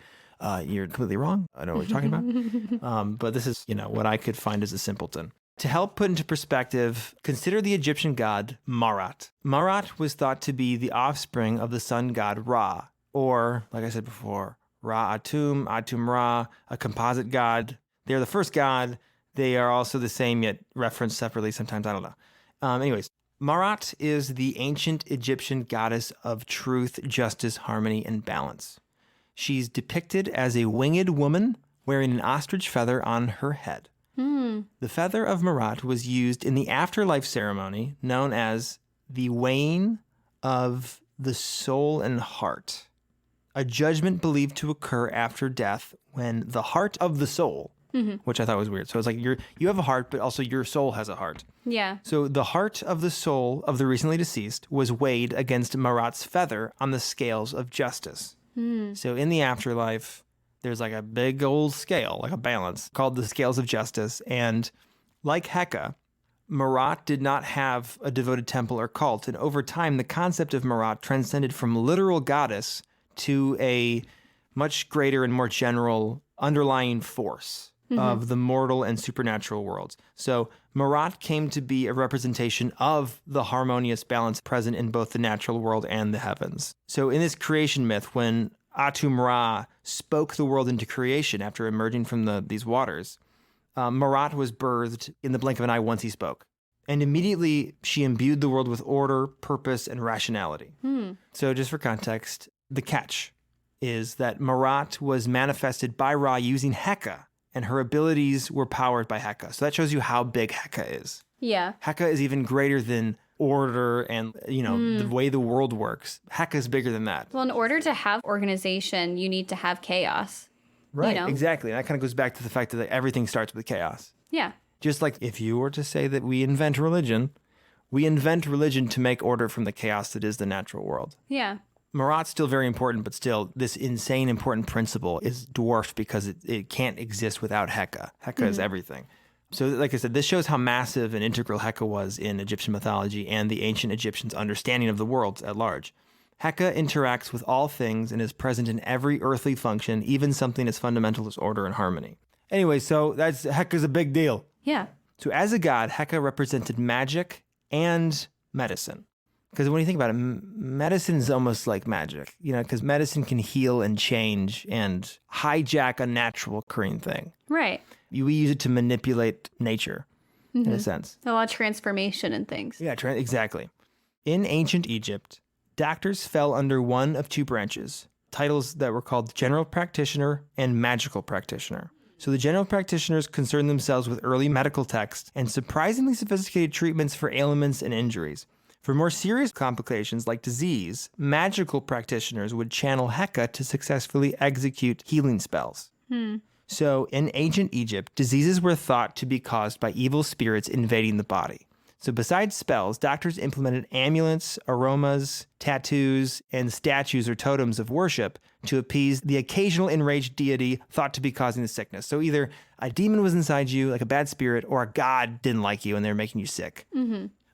you're completely wrong. I know what you're talking about. But this is, what I could find as a simpleton. To help put into perspective, consider the Egyptian god Marat. Marat was thought to be the offspring of the sun god Ra, or, like I said before, Ra-Atum, Atum-Ra, a composite god. They're the first god. They are also the same, yet referenced separately sometimes. I don't know. Anyways, Marat is the ancient Egyptian goddess of truth, justice, harmony, and balance. She's depicted as a winged woman wearing an ostrich feather on her head. The feather of Marat was used in the afterlife ceremony known as the weighing of the soul and heart, a judgment believed to occur after death when the heart of the soul, which I thought was weird. So it's like you have a heart, but also your soul has a heart.
Yeah.
So the heart of the soul of the recently deceased was weighed against Marat's feather on the scales of justice. So in the afterlife, there's like a big old scale, like a balance, called the scales of justice. And like Heka, Marat did not have a devoted temple or cult. And over time, the concept of Marat transcended from literal goddess to a much greater and more general underlying force of the mortal and supernatural worlds. So Marat came to be a representation of the harmonious balance present in both the natural world and the heavens. So in this creation myth, when Atum-Ra spoke the world into creation after emerging from these waters, Marat was birthed in the blink of an eye once he spoke. And immediately she imbued the world with order, purpose, and rationality. So just for context, the catch is that Marat was manifested by Ra using Heka, and her abilities were powered by Heka. So that shows you how big Heka is.
Yeah.
Heka is even greater than order and, the way the world works. Heka is bigger than that.
Well, in order to have organization, you need to have chaos.
Right, exactly. And that kind of goes back to the fact that everything starts with chaos.
Yeah.
Just like if you were to say that we invent religion to make order from the chaos that is the natural world.
Yeah.
Marat's still very important, but still, this insane important principle is dwarfed because it can't exist without Heka. Heka is everything. So, like I said, this shows how massive and integral Heka was in Egyptian mythology and the ancient Egyptians' understanding of the world at large. Heka interacts with all things and is present in every earthly function, even something as fundamental as order and harmony. Anyway, so Heka's a big deal.
Yeah.
So as a god, Heka represented magic and medicine. Because when you think about it, medicine is almost like magic, because medicine can heal and change and hijack a natural occurring thing.
Right.
We use it to manipulate nature, in a sense.
A lot of transformation and things.
Yeah, exactly. In ancient Egypt, doctors fell under one of two branches, titles that were called general practitioner and magical practitioner. So the general practitioners concerned themselves with early medical texts and surprisingly sophisticated treatments for ailments and injuries. For more serious complications like disease, magical practitioners would channel Heka to successfully execute healing spells. So in ancient Egypt, diseases were thought to be caused by evil spirits invading the body. So besides spells, doctors implemented amulets, aromas, tattoos, and statues or totems of worship to appease the occasional enraged deity thought to be causing the sickness. So either a demon was inside you, like a bad spirit, or a god didn't like you and they were making you sick.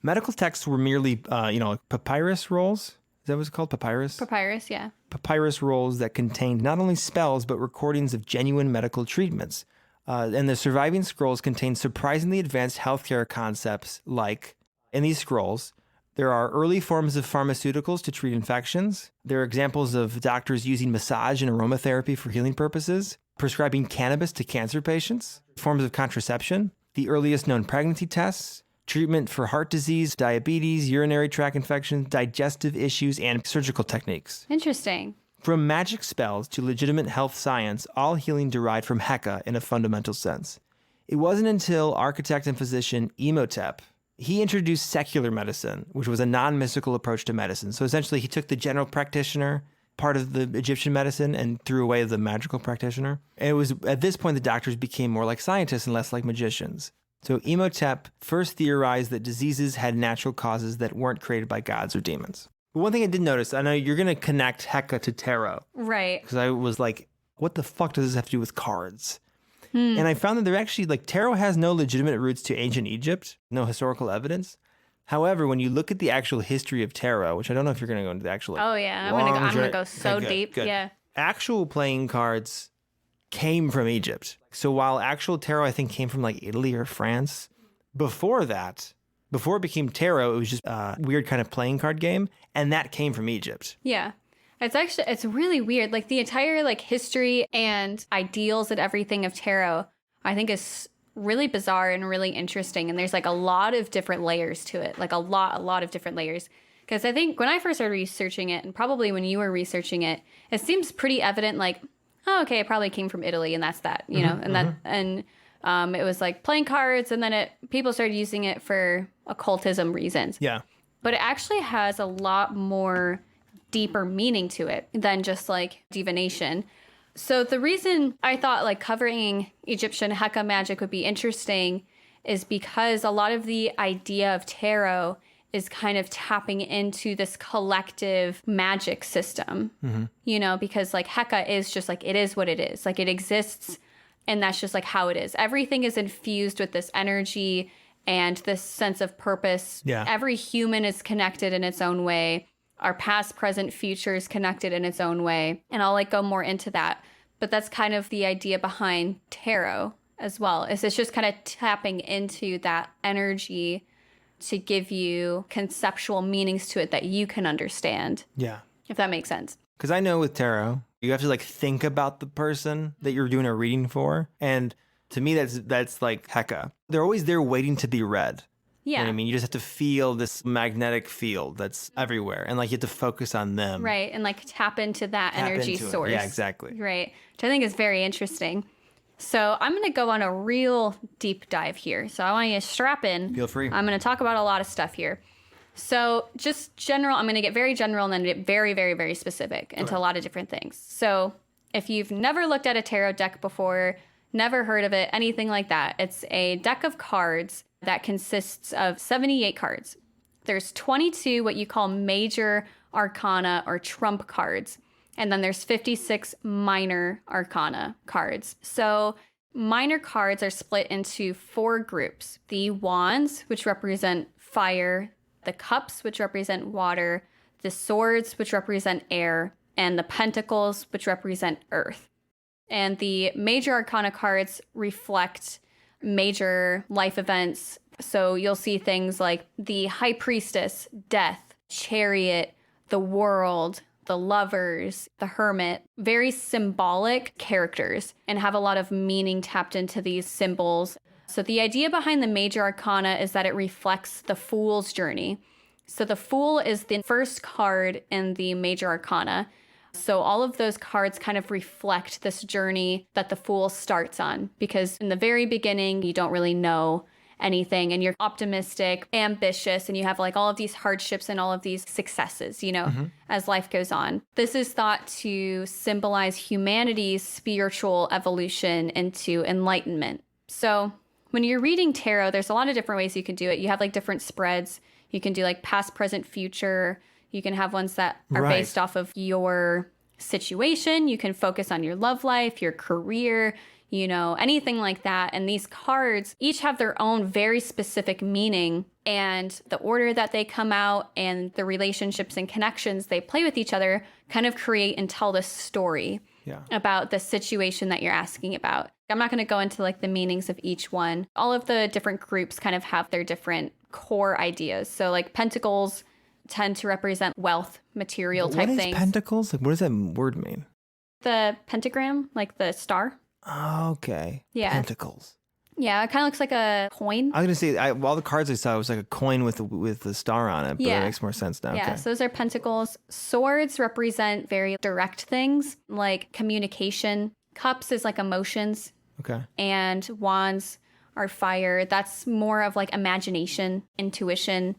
Medical texts were merely, papyrus rolls. Is that what it's called? Papyrus?
Papyrus, yeah.
Papyrus rolls that contained not only spells, but recordings of genuine medical treatments. And the surviving scrolls contain surprisingly advanced healthcare concepts like, in these scrolls, there are early forms of pharmaceuticals to treat infections. There are examples of doctors using massage and aromatherapy for healing purposes, prescribing cannabis to cancer patients, forms of contraception, the earliest known pregnancy tests, treatment for heart disease, diabetes, urinary tract infections, digestive issues, and surgical techniques.
Interesting.
From magic spells to legitimate health science, all healing derived from Heka in a fundamental sense. It wasn't until architect and physician Imhotep, he introduced secular medicine, which was a non-mystical approach to medicine. So essentially, he took the general practitioner part of the Egyptian medicine and threw away the magical practitioner. And it was at this point the doctors became more like scientists and less like magicians. So Imhotep first theorized that diseases had natural causes that weren't created by gods or demons. But one thing I did notice, I know you're going to connect Heka to tarot.
Right.
Because I was like, what the fuck does this have to do with cards? And I found that they're actually, tarot has no legitimate roots to ancient Egypt, no historical evidence. However, when you look at the actual history of tarot, which I don't know if you're going to go into the actual...
Oh, yeah. I'm going to go so deep.
Good.
Yeah.
Actual playing cards came from Egypt. So while actual tarot, I think, came from Italy or France, before that, before it became tarot, it was just a weird kind of playing card game. And that came from Egypt.
Yeah. It's really weird. The entire history and ideals and everything of tarot, I think is really bizarre and really interesting. And there's a lot of different layers to it, a lot of different layers. Because I think when I first started researching it, and probably when you were researching it, it seems pretty evident, oh, okay, it probably came from Italy and that's that, you know, and it was playing cards, and then people started using it for occultism reasons.
Yeah.
But it actually has a lot more deeper meaning to it than just divination. So the reason I thought covering Egyptian Heka magic would be interesting is because a lot of the idea of tarot is kind of tapping into this collective magic system, you know, because Heka is just it is what it is. It exists, and that's just how it is. Everything is infused with this energy and this sense of purpose.
Yeah.
Every human is connected in its own way. Our past, present, future is connected in its own way. And I'll go more into that. But that's kind of the idea behind tarot as well. It's just kind of tapping into that energy to give you conceptual meanings to it that you can understand.
Yeah.
If that makes sense.
Because I know with tarot, you have to think about the person that you're doing a reading for. And to me, that's Heka. They're always there waiting to be read.
Yeah.
You know what I mean? You just have to feel this magnetic field that's everywhere. And you have to focus on them.
Right. And tap into that energy source.
Yeah, exactly.
Right. Which I think is very interesting. So I'm going to go on a real deep dive here. So I want you to strap in.
Feel free.
I'm going to talk about a lot of stuff here. So just general, I'm going to get very general and then get very, very, very specific into a lot of different things. So if you've never looked at a tarot deck before, never heard of it, anything like that, it's a deck of cards that consists of 78 cards. There's 22 what you call major arcana or trump cards. And then there's 56 minor arcana cards. So minor cards are split into 4 groups. The wands, which represent fire, the cups, which represent water, the swords, which represent air, and the pentacles, which represent earth. And the major arcana cards reflect major life events. So you'll see things like the High Priestess, Death, Chariot, the World, the Lovers, the Hermit. Very symbolic characters and have a lot of meaning tapped into these symbols. So the idea behind the major arcana is that it reflects the Fool's journey. So the Fool is the first card in the major arcana. So all of those cards kind of reflect this journey that the Fool starts on, because in the very beginning, you don't really know anything and you're optimistic, ambitious, and you have like all of these hardships and all of these successes, as life goes on. This is thought to symbolize humanity's spiritual evolution into enlightenment. So when you're reading tarot, there's a lot of different ways you can do it. You have like different spreads. You can do like past, present, future. You can have ones that are based off of your situation. You can focus on your love life, your career, anything like that. And these cards each have their own very specific meaning, and the order that they come out and the relationships and connections they play with each other kind of create and tell this story about the situation that you're asking about. I'm not going to go into like the meanings of each one. All of the different groups kind of have their different core ideas. So like Pentacles tend to represent wealth, material type things.
What is Pentacles? Like, what does that word mean?
The pentagram, like the star.
Okay.
Yeah.
Pentacles.
Yeah, it kind of looks like a coin.
I was going to say, all the cards I saw, it was like a coin with the star on it, but it makes more sense now.
Yeah,
okay.
so those are pentacles. Swords represent very direct things like communication. Cups is like emotions.
Okay.
And wands are fire. That's more of like imagination, intuition,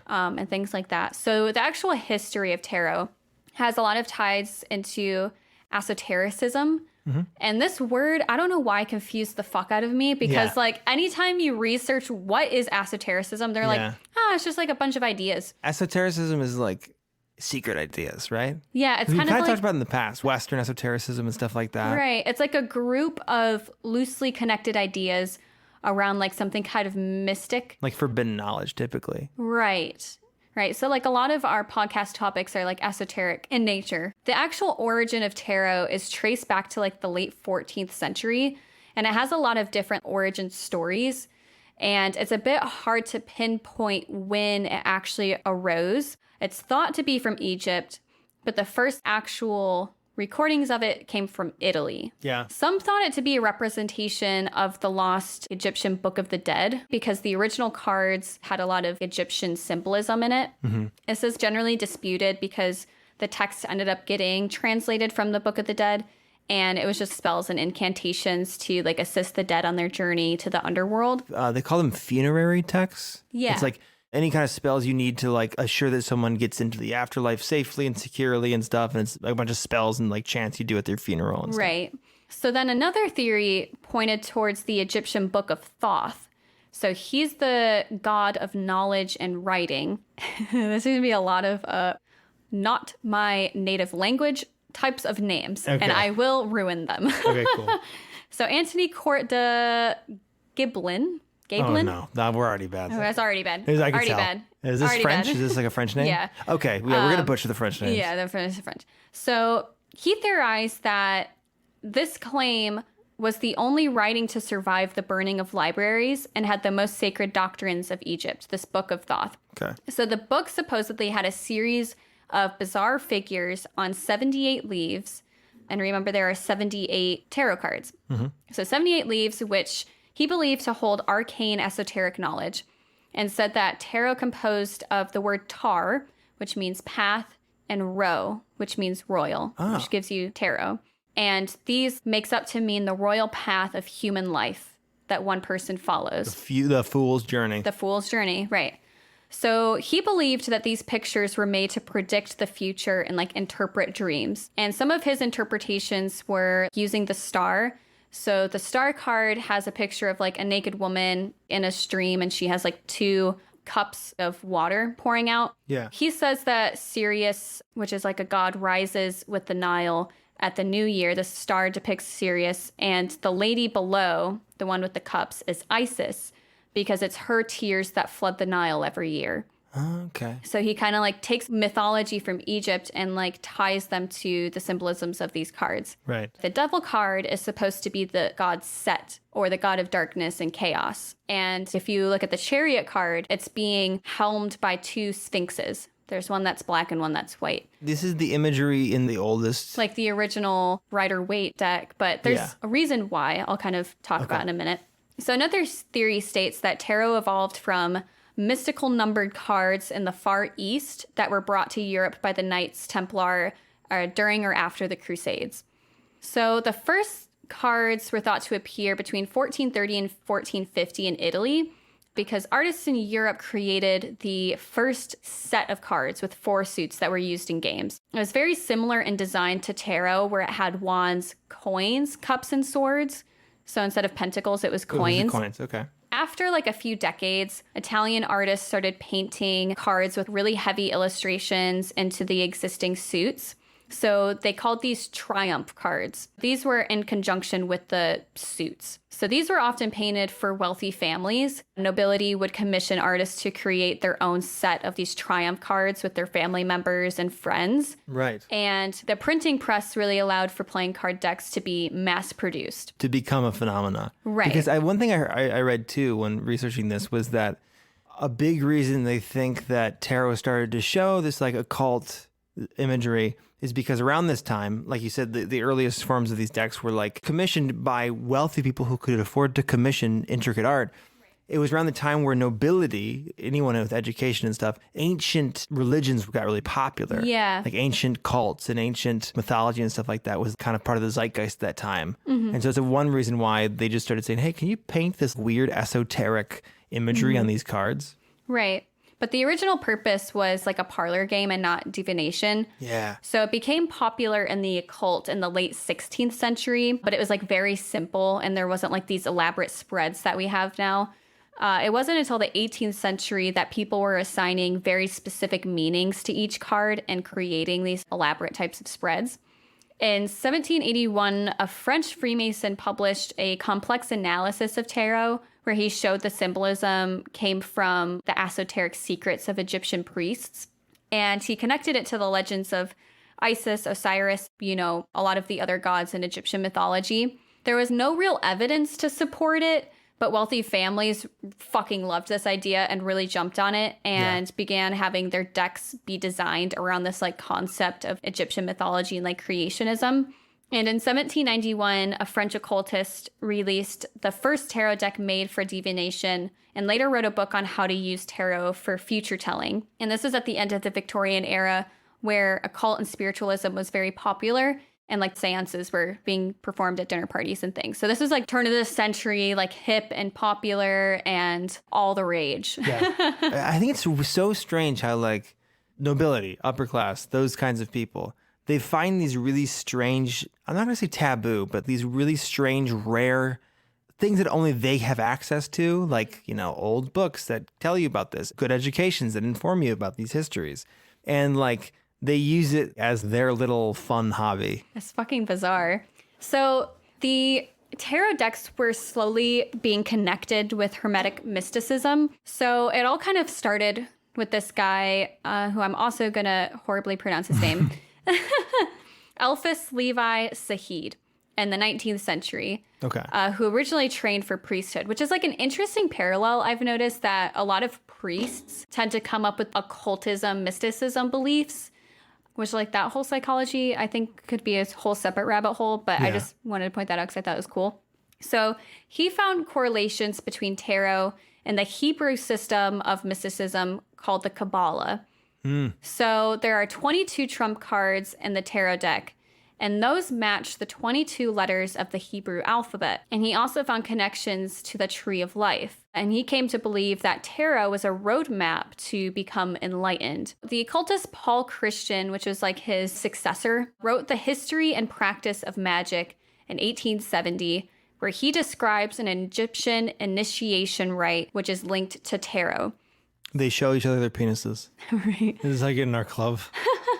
and things like that. So the actual history of tarot has a lot of ties into esotericism. And this word, I don't know why, confused the fuck out of me, because like anytime you research what is esotericism, they're like, it's just like a bunch of ideas.
Esotericism is like secret ideas, right?
Yeah, it's kind of like,
talked about in the past, Western esotericism and stuff like that.
Right. It's like a group of loosely connected ideas around like something kind of mystic.
Like forbidden knowledge, typically.
Right. Right. So like a lot of our podcast topics are like esoteric in nature. The actual origin of tarot is traced back to like the late 14th century, and it has a lot of different origin stories. And it's a bit hard to pinpoint when it actually arose. It's thought to be from Egypt, but the first actual recordings of it came from Italy.
Yeah.
Some thought it to be a representation of the lost Egyptian Book of the Dead, because the original cards had a lot of Egyptian symbolism in it. This is generally disputed because the text ended up getting translated from the Book of the Dead, and it was just spells and incantations to like assist the dead on their journey to the underworld.
They call them funerary texts.
Yeah.
It's like any kind of spells you need to like assure that someone gets into the afterlife safely and securely and stuff. And it's a bunch of spells and like chants you do at their funeral and stuff.
Right. So then another theory pointed towards the Egyptian book of Thoth. So he's the god of knowledge and writing. There's going to be a lot of not my native language types of names, and I will ruin them.
Okay, cool.
So Antony Court de Giblin.
Oh, no, we're already bad.
Oh, that's already bad.
I can
already
tell.
bad.
Is this
already
French?
Bad.
Is this like a French name?
Yeah.
Okay, we're going to butcher the French names.
Yeah, the French. So he theorized that this claim was the only writing to survive the burning of libraries and had the most sacred doctrines of Egypt, this Book of Thoth.
Okay.
So the book supposedly had a series of bizarre figures on 78 leaves. And remember, there are 78 tarot cards. So 78 leaves, which he believed to hold arcane esoteric knowledge, and said that tarot composed of the word tar, which means path, and ro, which means royal, which gives you tarot. And these makes up to mean the royal path of human life that one person follows.
The fool's journey.
The fool's journey, right. So he believed that these pictures were made to predict the future and like interpret dreams. And some of his interpretations were using the star. So the star card has a picture of like a naked woman in a stream, and she has like 2 cups of water pouring out.
Yeah.
He says that Sirius, which is like a god, rises with the Nile at the new year. The star depicts Sirius, and the lady below, the one with the cups, is Isis, because it's her tears that flood the Nile every year.
Okay.
So he kind of like takes mythology from Egypt and like ties them to the symbolisms of these cards.
Right.
The devil card is supposed to be the god Set, or the god of darkness and chaos. And if you look at the Chariot card, it's being helmed by two sphinxes. There's one that's black and one that's white.
This is the imagery in the oldest.
Like the original Rider-Waite deck, but there's
Yeah.
a reason why I'll kind of talk about in a minute. So another theory states that tarot evolved from mystical numbered cards in the Far East that were brought to Europe by the Knights Templar during or after the Crusades. So the first cards were thought to appear between 1430 and 1450 in Italy, because artists in Europe created the first set of cards with 4 suits that were used in games. It was very similar in design to tarot, where it had wands, coins, cups, and swords. So instead of pentacles, it was coins.
Coins, okay.
After like a few decades, Italian artists started painting cards with really heavy illustrations into the existing suits. So they called these triumph cards. These were in conjunction with the suits. So these were often painted for wealthy families. Nobility would commission artists to create their own set of these triumph cards with their family members and friends.
Right.
And the printing press really allowed for playing card decks to be mass produced.
To become a phenomena.
Right.
Because one thing I read too when researching this was that a big reason they think that tarot started to show this like occult imagery is because around this time, like you said, the earliest forms of these decks were like commissioned by wealthy people who could afford to commission intricate art. It was around the time where nobility, anyone with education and stuff, ancient religions got really popular.
Yeah.
Like ancient cults and ancient mythology and stuff like that was kind of part of the zeitgeist at that time.
Mm-hmm.
And so it's one reason why they just started saying, hey, can you paint this weird esoteric imagery on these cards?
Right. But the original purpose was like a parlor game and not divination.
Yeah.
So it became popular in the occult in the late 16th century, but it was like very simple and there wasn't like these elaborate spreads that we have now. It wasn't until the 18th century that people were assigning very specific meanings to each card and creating these elaborate types of spreads. In 1781, a French Freemason published a complex analysis of tarot where he showed the symbolism came from the esoteric secrets of Egyptian priests. And he connected it to the legends of Isis, Osiris, a lot of the other gods in Egyptian mythology. There was no real evidence to support it, but wealthy families fucking loved this idea and really jumped on it and began having their decks be designed around this like concept of Egyptian mythology and like creationism. And in 1791, a French occultist released the first tarot deck made for divination and later wrote a book on how to use tarot for future telling. And this was at the end of the Victorian era where occult and spiritualism was very popular and like seances were being performed at dinner parties and things. So this was like turn of the century, like hip and popular and all the rage.
Yeah. I think it's so strange how like nobility, upper class, those kinds of people, they find these really strange, I'm not going to say taboo, but these really strange, rare things that only they have access to, like, old books that tell you about this, good educations that inform you about these histories. And like, they use it as their little fun hobby.
It's fucking bizarre. So the tarot decks were slowly being connected with Hermetic mysticism. So it all kind of started with this guy who I'm also going to horribly pronounce his name. Elphus Levi Sahid in the 19th century.
Okay.
Who originally trained for priesthood, which is like an interesting parallel. I've noticed that a lot of priests tend to come up with occultism, mysticism beliefs, which like that whole psychology, I think could be a whole separate rabbit hole, but I just wanted to point that out because I thought it was cool. So he found correlations between tarot and the Hebrew system of mysticism called the Kabbalah. So there are 22 trump cards in the tarot deck, and those match the 22 letters of the Hebrew alphabet. And he also found connections to the tree of life. And he came to believe that tarot was a roadmap to become enlightened. The occultist Paul Christian, which was like his successor, wrote The History and Practice of Magic in 1870, where he describes an Egyptian initiation rite, which is linked to tarot.
They show each other their penises.
Right.
This is like in our club.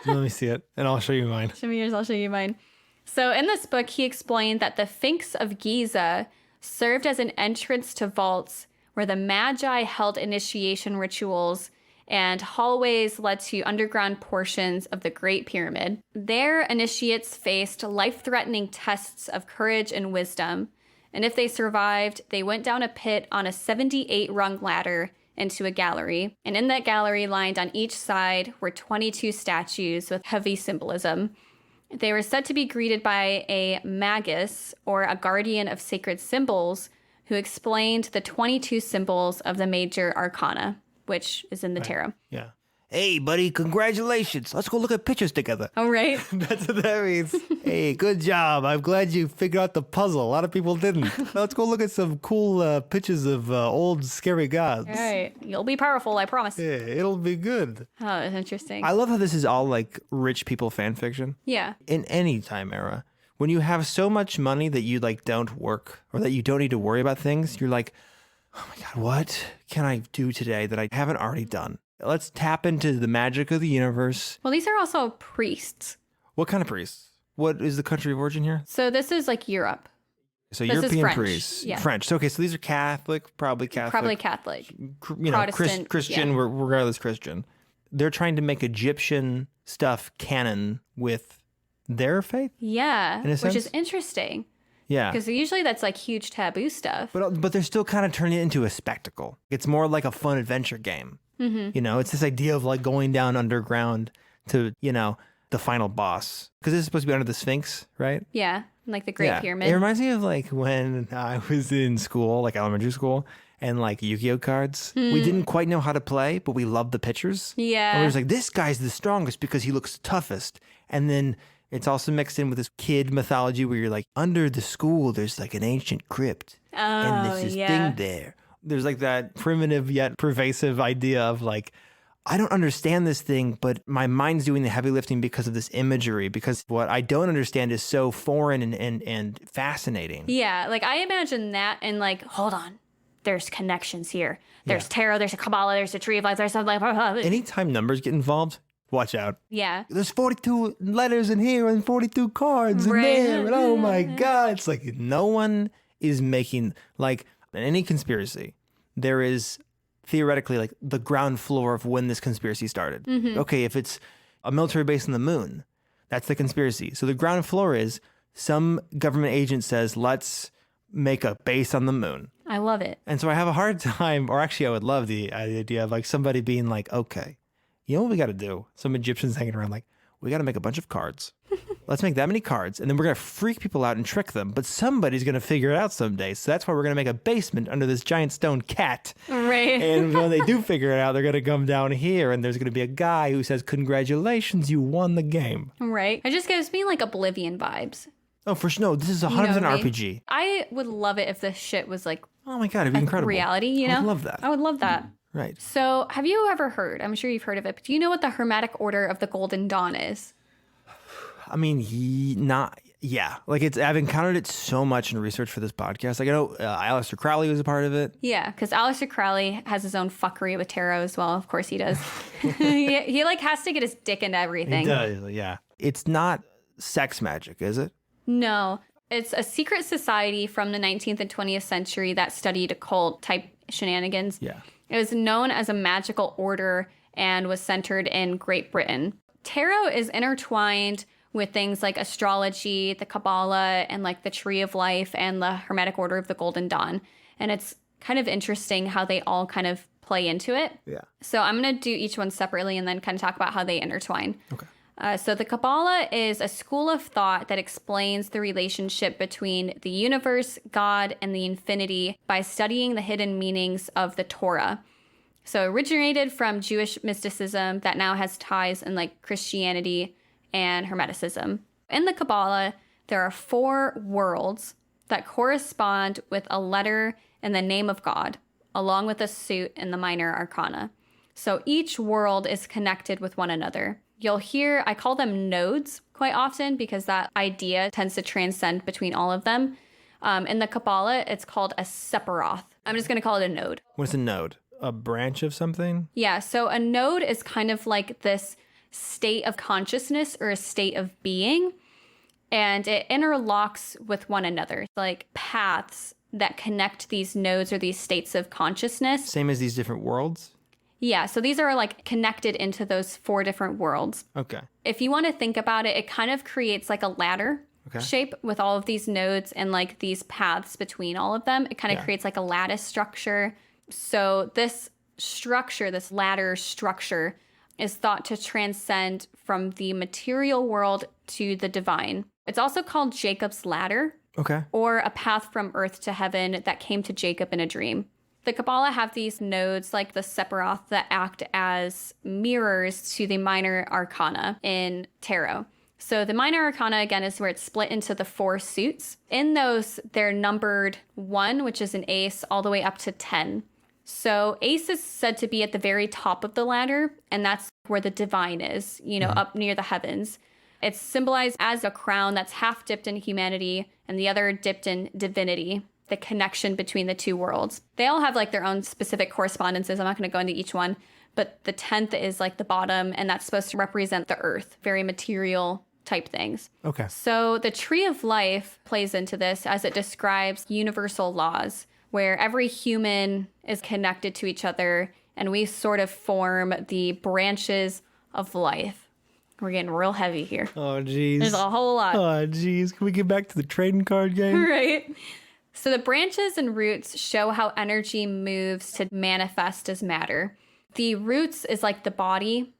Let me see it, and I'll show you mine.
Show me yours, I'll show you mine. So in this book, he explained that the Sphinx of Giza served as an entrance to vaults where the Magi held initiation rituals and hallways led to underground portions of the Great Pyramid. There, initiates faced life-threatening tests of courage and wisdom, and if they survived, they went down a pit on a 78-rung ladder into a gallery, and in that gallery, lined on each side, were 22 statues with heavy symbolism. They were said to be greeted by a magus, or a guardian of sacred symbols, who explained the 22 symbols of the major arcana, which is in the tarot.
Yeah. Hey, buddy, congratulations. Let's go look at pictures together.
Oh, right.
That's what that means. Hey, good job. I'm glad you figured out the puzzle. A lot of people didn't. Let's go look at some cool pictures of old scary gods.
All right. You'll be powerful, I promise.
Yeah, it'll be good.
Oh, that's interesting.
I love how this is all like rich people fan fiction.
Yeah.
In any time era, when you have so much money that you like don't work or that you don't need to worry about things, you're like, oh my God, what can I do today that I haven't already done? Let's tap into the magic of the universe.
Well, these are also priests.
What kind of priests? What is the country of origin here?
So this is like Europe.
So
this
European
is French.
priests.
Yeah.
French. So, okay, so these are Catholic, probably Catholic.
Probably Catholic.
Protestant, Christian,
yeah.
regardless Christian. They're trying to make Egyptian stuff canon with their faith?
Yeah,
in a sense?
which is interesting.
Yeah.
Because usually that's like huge taboo stuff.
But they're still kind of turning it into a spectacle. It's more like a fun adventure game.
Mm-hmm.
You know, it's this idea of like going down underground to, you know, the final boss. Because this is supposed to be under the Sphinx, right?
Yeah, like the Great Pyramid.
It reminds me of like when I was in school, like elementary school, and like Yu-Gi-Oh cards. We didn't quite know how to play, but we loved the pictures.
Yeah.
And we were like, this guy's the strongest because he looks the toughest. And then it's also mixed in with this kid mythology where you're like, under the school, there's like an ancient crypt. And there's this thing there. There's like that primitive yet pervasive idea of like, I don't understand this thing, but my mind's doing the heavy lifting because of this imagery, because what I don't understand is so foreign and fascinating.
Yeah, like I imagine that and like, hold on, there's connections here. There's tarot, there's a Kabbalah, there's a tree of life, there's something like...
Anytime numbers get involved, watch out.
Yeah.
There's 42 letters in here and 42 cards in there. And oh my God. It's like no one is making, like, in any conspiracy, there is theoretically like the ground floor of when this conspiracy started. Okay, if it's a military base on the moon, that's the conspiracy. So the ground floor is some government agent says, let's make a base on the moon.
I love it.
And so I have a hard time, or actually I would love the idea of like somebody being like, okay, you know what we got to do? Some Egyptians hanging around like, we got to make a bunch of cards. Let's make that many cards, and then we're going to freak people out and trick them. But somebody's going to figure it out someday. So that's why we're going to make a basement under this giant stone cat.
Right.
And when they do figure it out, they're going to come down here, and there's going to be a guy who says, congratulations, you won the game.
Right. It just gives me like Oblivion vibes.
Oh, for sure. No, this is 100%
You know what I mean?
RPG.
I would love it if this shit was like,
oh my God, it'd be incredible.
Reality, you know?
I would love that.
I would love that.
Right.
So have you ever heard, I'm sure you've heard of it, but do you know what the Hermatic Order of the Golden Dawn is?
I mean, yeah. Like I've encountered it so much in research for this podcast. Like I know Aleister Crowley was a part of it.
Yeah, because Aleister Crowley has his own fuckery with tarot as well. Of course he does. he like has to get his dick into everything.
He does, yeah. It's not sex magic, is it?
No. It's a secret society from the 19th and 20th century that studied occult type shenanigans.
Yeah.
It was known as a magical order and was centered in Great Britain. Tarot is intertwined with things like astrology, the Kabbalah, and like the Tree of Life and the Hermetic Order of the Golden Dawn. And it's kind of interesting how they all kind of play into it.
Yeah.
So I'm going to do each one separately and then kind of talk about how they intertwine.
Okay.
So the Kabbalah is a school of thought that explains the relationship between the universe, God, and the infinity by studying the hidden meanings of the Torah. So it originated from Jewish mysticism that now has ties in like Christianity and Hermeticism. In the Kabbalah, there are 4 worlds that correspond with a letter in the name of God, along with a suit in the minor arcana. So each world is connected with one another. You'll hear, I call them nodes quite often because that idea tends to transcend between all of them. In the Kabbalah, it's called a sephiroth. I'm just going to call it a node.
What's a node? A branch of something?
Yeah, so a node is kind of like this state of consciousness or a state of being, and it interlocks with one another, like paths that connect these nodes or these states of consciousness.
Same as these different worlds?
Yeah, so these are like connected into those 4 different worlds.
Okay.
If you want to think about it, it kind of creates like a ladder shape with all of these nodes and like these paths between all of them. It kind of creates like a lattice structure. So this structure, this ladder structure, is thought to transcend from the material world to the divine. It's also called Jacob's ladder.
Okay.
Or a path from earth to heaven that came to Jacob in a dream. The Kabbalah have these nodes like the Sephiroth that act as mirrors to the minor arcana in tarot. So the minor arcana, again, is where it's split into the 4 suits. In those, they're numbered 1, which is an ace, all the way up to 10. So ace is said to be at the very top of the ladder, and that's where the divine is, up near the heavens. It's symbolized as a crown that's half dipped in humanity and the other dipped in divinity, the connection between the 2 worlds. They all have like their own specific correspondences. I'm not going to go into each one, but the 10th is like the bottom, and that's supposed to represent the earth, very material type things.
Okay.
So the tree of life plays into this as it describes universal laws where every human is connected to each other, and we sort of form the branches of life. We're getting real heavy here.
Oh, geez.
There's a whole lot.
Oh, geez. Can we get back to the trading card game?
Right. So the branches and roots show how energy moves to manifest as matter. The roots is like the body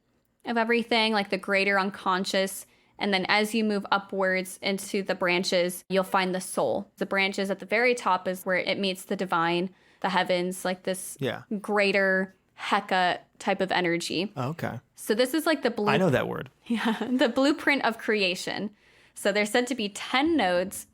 of everything, like the greater unconscious. And then as you move upwards into the branches, you'll find the soul. The branches at the very top is where it meets the divine, the heavens, like this greater Heka type of energy.
Oh, okay.
So this is like the blueprint.
I know that word.
Yeah, the blueprint of creation. So there's said to be 10 nodes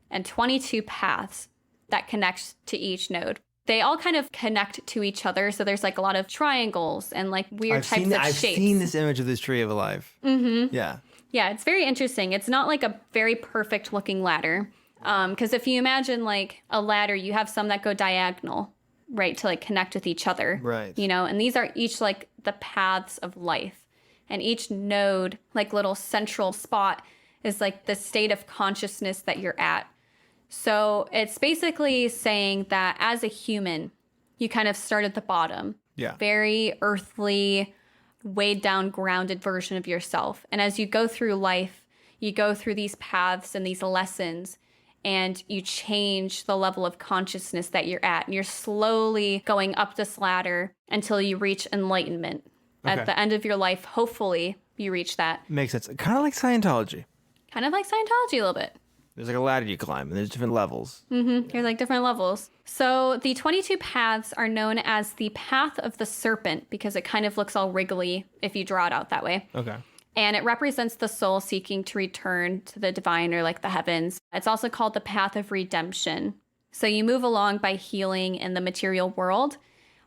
and 22 paths that connect to each node. They all kind of connect to each other. So there's like a lot of triangles and like weird types of shapes.
I've seen this image of this tree of life. Mm-hmm. Yeah.
Yeah, it's very interesting. It's not like a very perfect looking ladder. Because if you imagine like a ladder, you have some that go diagonal, right, to like connect with each other.
Right.
And these are each like the paths of life. And each node, like little central spot, is like the state of consciousness that you're at. So it's basically saying that as a human, you kind of start at the bottom.
Yeah.
Very earthly, weighed down, grounded version of yourself. And as you go through life, you go through these paths and these lessons, and you change the level of consciousness that you're at. And you're slowly going up this ladder until you reach enlightenment. Okay. At the end of your life, hopefully, you reach that.
Makes sense. Kind of like Scientology.
Kind of like Scientology a little bit.
There's like a ladder you climb, and there's different levels.
Mm-hmm. There's like different levels. So the 22 paths are known as the path of the serpent because it kind of looks all wriggly if you draw it out that way.
Okay.
And it represents the soul seeking to return to the divine or like the heavens. It's also called the path of redemption. So you move along by healing in the material world.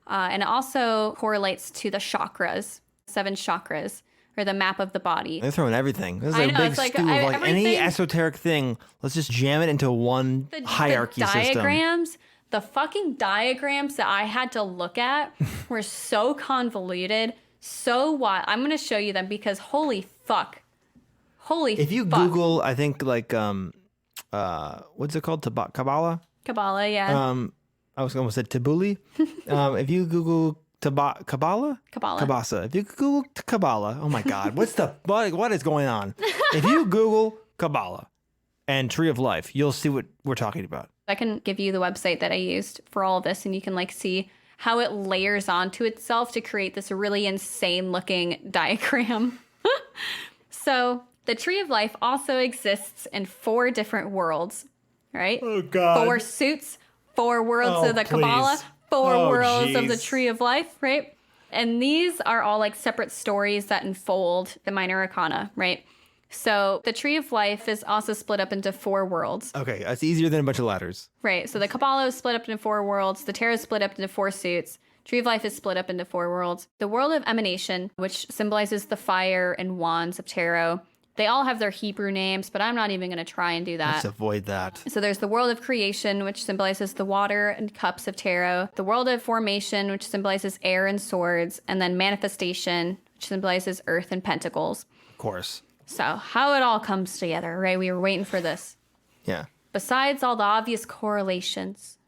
And it also correlates to the chakras, 7 chakras, or the map of the body.
They're throwing everything. This is a big stew of like any esoteric thing. Let's just jam it into one hierarchy
diagrams,
system.
The fucking diagrams that I had to look at were so convoluted, so wild. I'm going to show you them because holy fuck.
If you Google, I think like, what's it called? Kabbalah?
Kabbalah, yeah.
I was almost said Tabuli. If you Google Kabbalah?
Kabbalah.
If you Google Kabbalah, oh my God, what is going on? If you Google Kabbalah and Tree of Life, you'll see what we're talking about.
I can give you the website that I used for all of this, and you can like see how it layers onto itself to create this really insane looking diagram. So the Tree of Life also exists in 4 different worlds, right?
Oh God.
4 suits, 4 worlds of the Kabbalah, 4 worlds of the Tree of Life, right? And these are all like separate stories that unfold the minor arcana, right? So the Tree of Life is also split up into 4 worlds.
Okay, that's easier than a bunch of ladders.
Right, so the Kabbalah is split up into 4 worlds. The Tarot is split up into 4 suits. Tree of Life is split up into 4 worlds. The world of emanation, which symbolizes the fire and wands of tarot, they all have their Hebrew names, but I'm not even going to try and do that.
Let's avoid that.
So there's the world of creation, which symbolizes the water and cups of tarot. The world of formation, which symbolizes air and swords. And then manifestation, which symbolizes earth and pentacles.
Of course.
So how it all comes together, right? We were waiting for this.
Yeah.
Besides all the obvious correlations.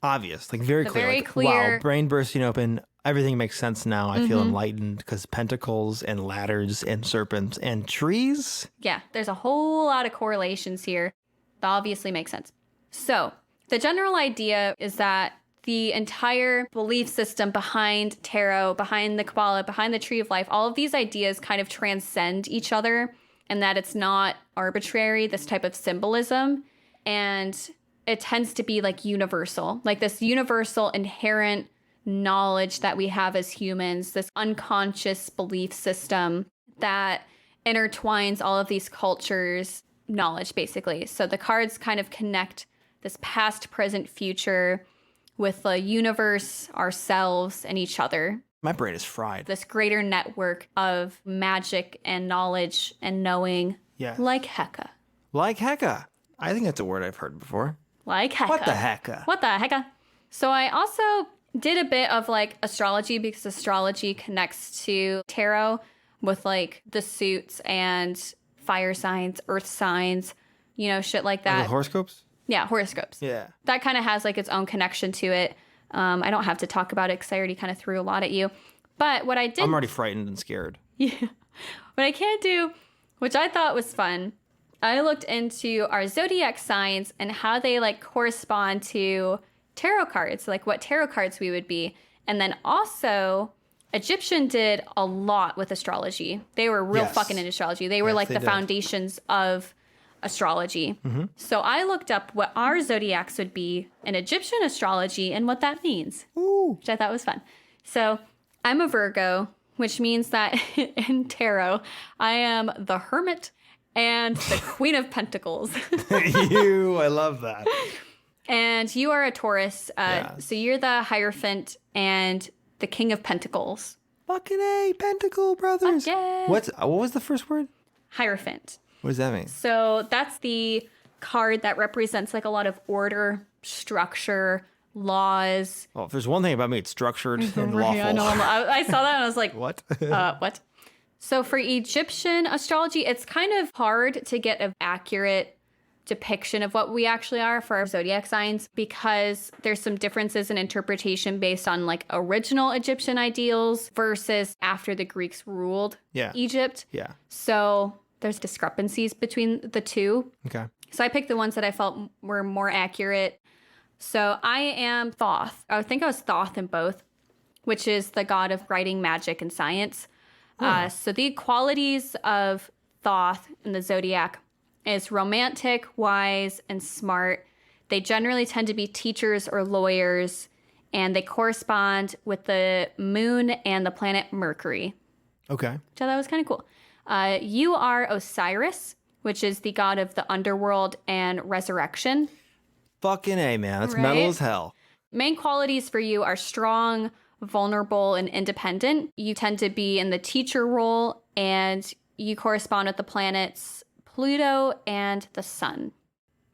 Obvious, like very clear.
Very
like,
clear.
Wow, brain bursting open. Everything makes sense now. I feel enlightened because pentacles and ladders and serpents and trees.
Yeah, there's a whole lot of correlations here that obviously make sense. So the general idea is that the entire belief system behind tarot, behind the Kabbalah, behind the Tree of Life, all of these ideas kind of transcend each other, and that it's not arbitrary, this type of symbolism. And it tends to be like universal, like this universal inherent knowledge that we have as humans, this unconscious belief system that intertwines all of these cultures' knowledge, basically. So the cards kind of connect this past, present, future with the universe, ourselves, and each other.
My brain is fried.
This greater network of magic and knowledge and knowing, like Heka.
Like Heka. I think that's a word I've heard before.
Like Heka.
What the Heka?
What the Heka? So I also did a bit of like astrology because astrology connects to tarot with like the suits and fire signs, earth signs, you know, shit like that.
Like horoscopes?
Yeah, horoscopes.
Yeah.
That kind of has like its own connection to it. I don't have to talk about it because I already kind of threw a lot at you. But what I did...
I'm already frightened and scared.
Yeah. What I can do, which I thought was fun, I looked into our zodiac signs and how they like correspond to tarot cards, like what tarot cards we would be. And then also, Egyptian did a lot with astrology. They were real fucking into astrology. They were like the foundations of astrology. So I looked up what our zodiacs would be in Egyptian astrology and what that means, which I thought was fun. So I'm a Virgo, which means that in tarot, I am the Hermit and the Queen of Pentacles.
I love that.
And you are a Taurus, so you're the Hierophant and the King of Pentacles.
Fucking A, Pentacle Brothers.
Yeah.
What was the first word?
Hierophant.
What does that mean?
So that's the card that represents like a lot of order, structure, laws.
Well, if there's one thing about me, it's structured and lawful.
I know. I saw that and I was like,
what?
What? So for Egyptian astrology, it's kind of hard to get an accurate depiction of what we actually are for our zodiac signs because there's some differences in interpretation based on like original Egyptian ideals versus after the Greeks ruled Egypt.
Yeah.
So there's discrepancies between the two.
Okay.
So I picked the ones that I felt were more accurate. So I am Thoth. I think I was Thoth in both, which is the god of writing, magic, and science. So the qualities of Thoth in the zodiac is romantic, wise, and smart. They generally tend to be teachers or lawyers, and they correspond with the moon and the planet Mercury.
Okay.
So that was kind of cool. You are Osiris, which is the god of the underworld and resurrection.
Fucking A, man. That's
Right?
metal as hell.
Main qualities for you are strong, vulnerable, and independent. You tend to be in the teacher role, and you correspond with the planets Pluto and the sun.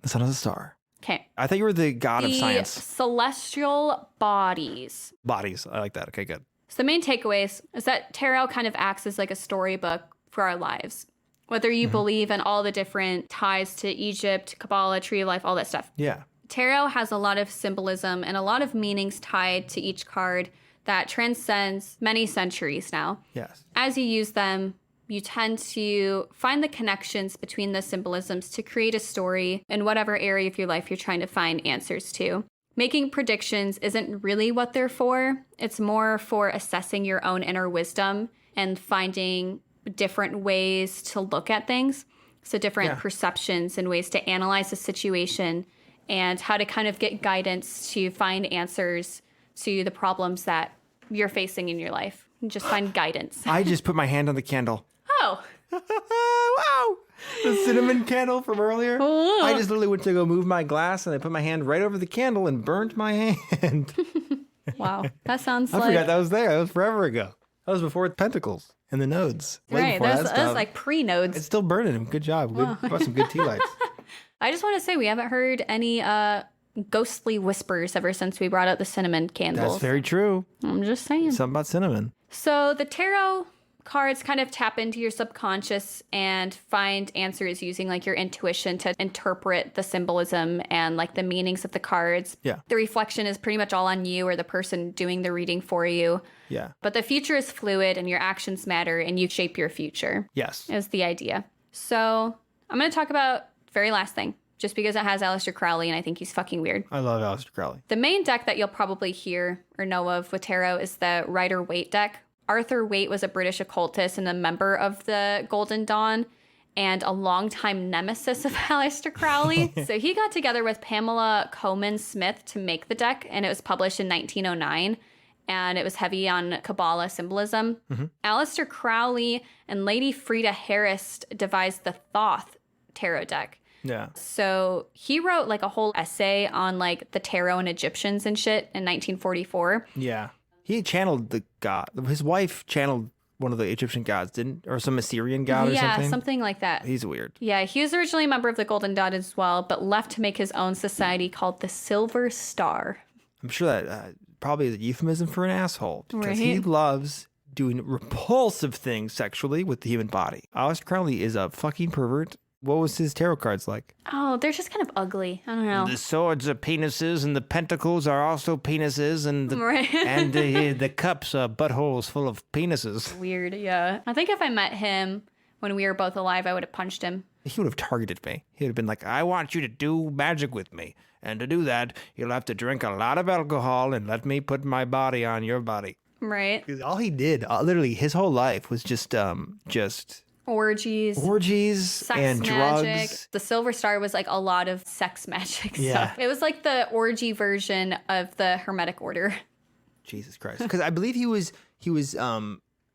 The sun is a star.
Okay.
I thought you were the god of science.
Celestial bodies.
Bodies. I like that. Okay, good.
So the main takeaways is that tarot kind of acts as like a storybook for our lives. Whether you believe in all the different ties to Egypt, Kabbalah, Tree of Life, all that stuff.
Yeah.
Tarot has a lot of symbolism and a lot of meanings tied to each card that transcends many centuries now.
Yes.
As you use them, you tend to find the connections between the symbolisms to create a story in whatever area of your life you're trying to find answers to. Making predictions isn't really what they're for. It's more for assessing your own inner wisdom and finding different ways to look at things. So different perceptions and ways to analyze a situation and how to kind of get guidance to find answers to the problems that you're facing in your life. Just find guidance.
I just put my hand on the candle.
Oh.
Wow. The cinnamon candle from earlier.
Oh.
I just literally went to go move my glass and I put my hand right over the candle and burnt my hand.
Wow. That sounds
I
like...
forgot that was there. That was forever ago. That was before Pentacles and the nodes. Way
Right.
before
That was like pre-nodes.
It's still burning. Good job. Good, brought some good tea lights.
I just want to say we haven't heard any ghostly whispers ever since we brought out the cinnamon candles.
That's very true.
I'm just saying.
Something about cinnamon.
So the tarot cards kind of tap into your subconscious and find answers using like your intuition to interpret the symbolism and like the meanings of the cards.
Yeah.
The reflection is pretty much all on you or the person doing the reading for you.
Yeah.
But the future is fluid and your actions matter and you shape your future.
Yes.
Is the idea. So I'm going to talk about the very last thing, just because it has Aleister Crowley and I think he's fucking weird.
I love Aleister Crowley.
The main deck that you'll probably hear or know of with tarot is the Rider-Waite deck. Arthur Waite was a British occultist and a member of the Golden Dawn and a longtime nemesis of Aleister Crowley. So he got together with Pamela Coleman Smith to make the deck, and it was published in 1909. And it was heavy on Kabbalah symbolism. Aleister Crowley and Lady Frida Harris devised the Thoth tarot deck.
Yeah.
So he wrote like a whole essay on like the tarot and Egyptians and shit in 1944.
Yeah. He channeled the god. His wife channeled one of the Egyptian gods, or some Assyrian god or something?
Yeah, something like that.
He's weird.
Yeah, he was originally a member of the Golden Dawn as well, but left to make his own society called the Silver Star.
I'm sure that probably is a euphemism for an asshole, because he
Right.
loves doing repulsive things sexually with the human body. Aleister Crowley is a fucking pervert. What was his tarot cards like?
Oh, they're just kind of ugly. I don't know.
The swords are penises, and the pentacles are also penises, and the,
Right.
and the cups are buttholes full of penises.
Weird, yeah. I think if I met him when we were both alive, I would have punched him.
He would have targeted me. He would have been like, I want you to do magic with me. And to do that, you'll have to drink a lot of alcohol and let me put my body on your body.
Right.
Because all he did, literally his whole life was just
Orgies.
orgies and
magic.
drugs.
The Silver Star was like a lot of sex magic
Yeah.
stuff. It was like the orgy version of the Hermetic Order.
Jesus Christ. Because I believe he was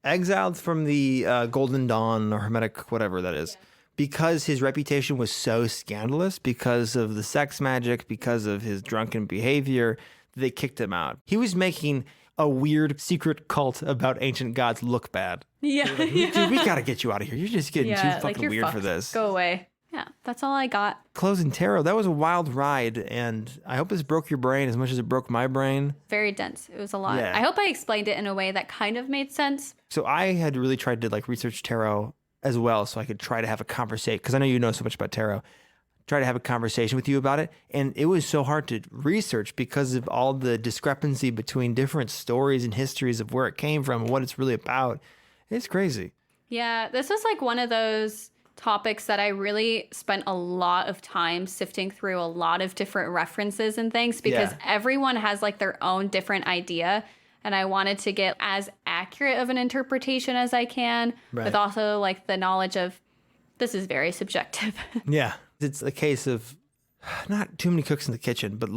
exiled from the Golden Dawn or Hermetic, whatever that is, because his reputation was so scandalous because of the sex magic, because of his drunken behavior. They kicked him out. He was making a weird secret cult about ancient gods look bad.
Yeah.
Dude, we gotta get you out of here. You're just getting too
like
fucking
you're
weird for
fucked.
this.
Go away. Yeah, that's all I got.
Closing tarot, that was a wild ride, and I hope this broke your brain as much as it broke my brain.
Very dense. It was a lot.
Yeah.
I hope I explained it in a way that kind of made sense.
So I had really tried to research tarot as well, so I could try to have a conversation, because I know you know so much about tarot. Try to have a conversation with you about it, and it was so hard to research because of all the discrepancy between different stories and histories of where it came from and what it's really about. It's crazy.
Yeah, this was like one of those topics that I really spent a lot of time sifting through a lot of different references and things, because everyone has like their own different idea. And I wanted to get as accurate of an interpretation as I can, with also like the knowledge of this is very subjective.
Yeah. It's a case of not too many cooks in the kitchen, but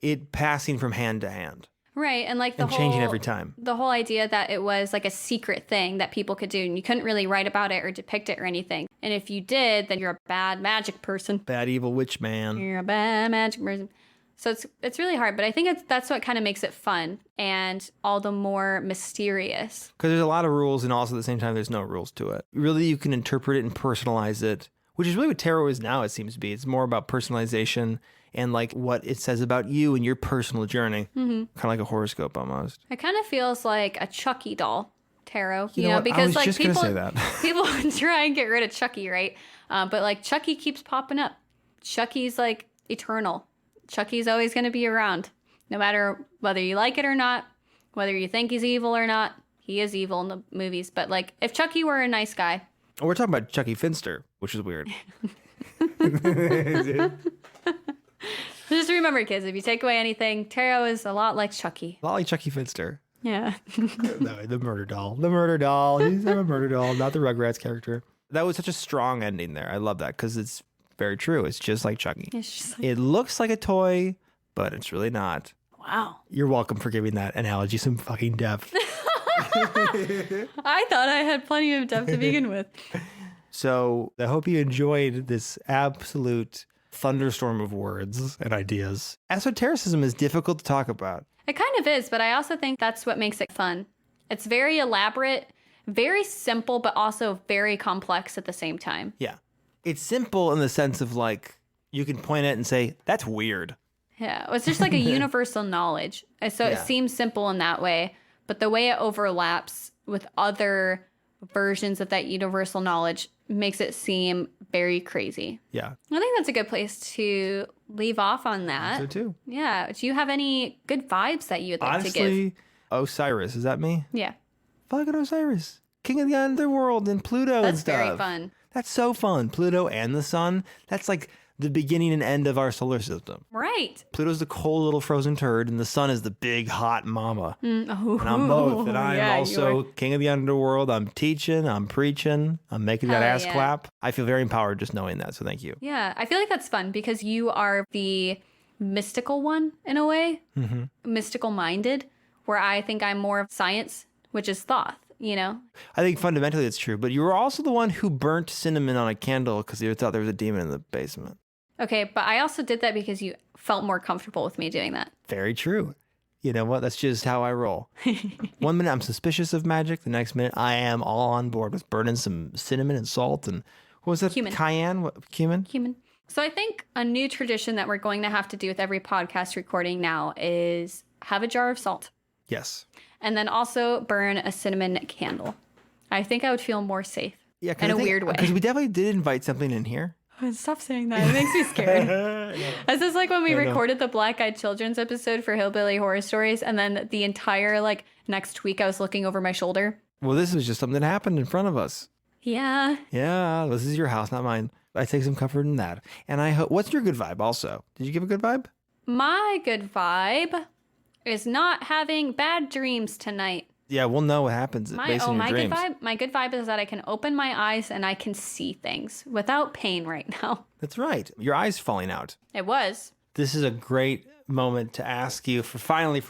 it passing from hand to hand.
Right. And like
and changing every time.
The whole idea that it was like a secret thing that people could do and you couldn't really write about it or depict it or anything. And if you did, then you're a bad magic person.
Bad evil witch man.
You're a bad magic person. So it's really hard, but I think that's what kind of makes it fun and all the more mysterious.
Because there's a lot of rules, and also at the same time, there's no rules to it. Really, you can interpret it and personalize it, which is really what tarot is now, it seems to be. It's more about personalization and what it says about you and your personal journey. Mm-hmm. Kind of like a horoscope almost.
It kind of feels like a Chucky doll tarot,
you know what?
because
I was just
people
gonna say that.
people try and get rid of Chucky, right? But Chucky keeps popping up. Chucky's eternal. Chucky's always going to be around, no matter whether you like it or not, whether you think he's evil or not. He is evil in the movies, but if Chucky were a nice guy.
Oh, we're talking about Chucky Finster, which is weird.
Just remember, kids, if you take away anything, tarot is a lot like Chucky.
A lot like Chucky Finster.
Yeah.
No, the murder doll. The murder doll. He's a murder doll, not the Rugrats character. That was such a strong ending there. I love that because it's very true. It's just like Chucky. It looks like a toy, but it's really not.
Wow.
You're welcome for giving that analogy some fucking depth.
I thought I had plenty of depth to begin with.
So I hope you enjoyed this absolute thunderstorm of words and ideas. Esotericism is difficult to talk about.
It kind of is, but I also think that's what makes it fun. It's very elaborate, very simple, but also very complex at the same time.
Yeah. It's simple in the sense of you can point at it and say, that's weird.
Yeah, it's just like a universal knowledge. So it seems simple in that way, but the way it overlaps with other versions of that universal knowledge makes it seem very crazy.
Yeah.
I think that's a good place to leave off on that.
So too.
Yeah. Do you have any good vibes that you would like to give?
Honestly, Osiris, is that me?
Yeah.
Fucking Osiris. King of the underworld and Pluto and
That's
stuff.
very fun.
That's so fun. Pluto and the sun. That's like the beginning and end of our solar system.
Right.
Pluto's the cold little frozen turd, and the sun is the big hot mama. And I'm both. And I'm
Yeah, you
also
are.
king of the underworld. I'm teaching. I'm preaching. I'm making that
Hell
ass
yeah.
clap. I feel very empowered just knowing that. So thank you.
Yeah. I feel like that's fun because you are the mystical one in a way, mystical minded, where I think I'm more of science, which is Thoth, you know?
I think fundamentally it's true. But you were also the one who burnt cinnamon on a candle because you thought there was a demon in the basement.
Okay. But I also did that because you felt more comfortable with me doing that.
Very true. You know what? That's just how I roll. 1 minute I'm suspicious of magic. The next minute I am all on board with burning some cinnamon and salt and what was that?
Cumin.
Cayenne? What, cumin?
Human. So I think a new tradition that we're going to have to do with every podcast recording now is have a jar of salt
Yes.
and then also burn a cinnamon candle. I think I would feel more safe
Yeah,
in a weird way.
Because we definitely did invite something in here.
Stop saying that. It makes me scared. This is like when we recorded the Black Eyed Children's episode for Hillbilly Horror Stories, and then the entire like next week I was looking over my shoulder.
Well, this was just something that happened in front of us.
Yeah.
Yeah, this is your house, not mine. I take some comfort in that. And I hope, what's your good vibe also? Did you give a good vibe?
My good vibe is not having bad dreams tonight.
Yeah, we'll know what happens based on your dreams.
My good vibe is that I can open my eyes and I can see things without pain right now.
That's right. Your eye's falling out.
It was.
This is a great moment to ask you for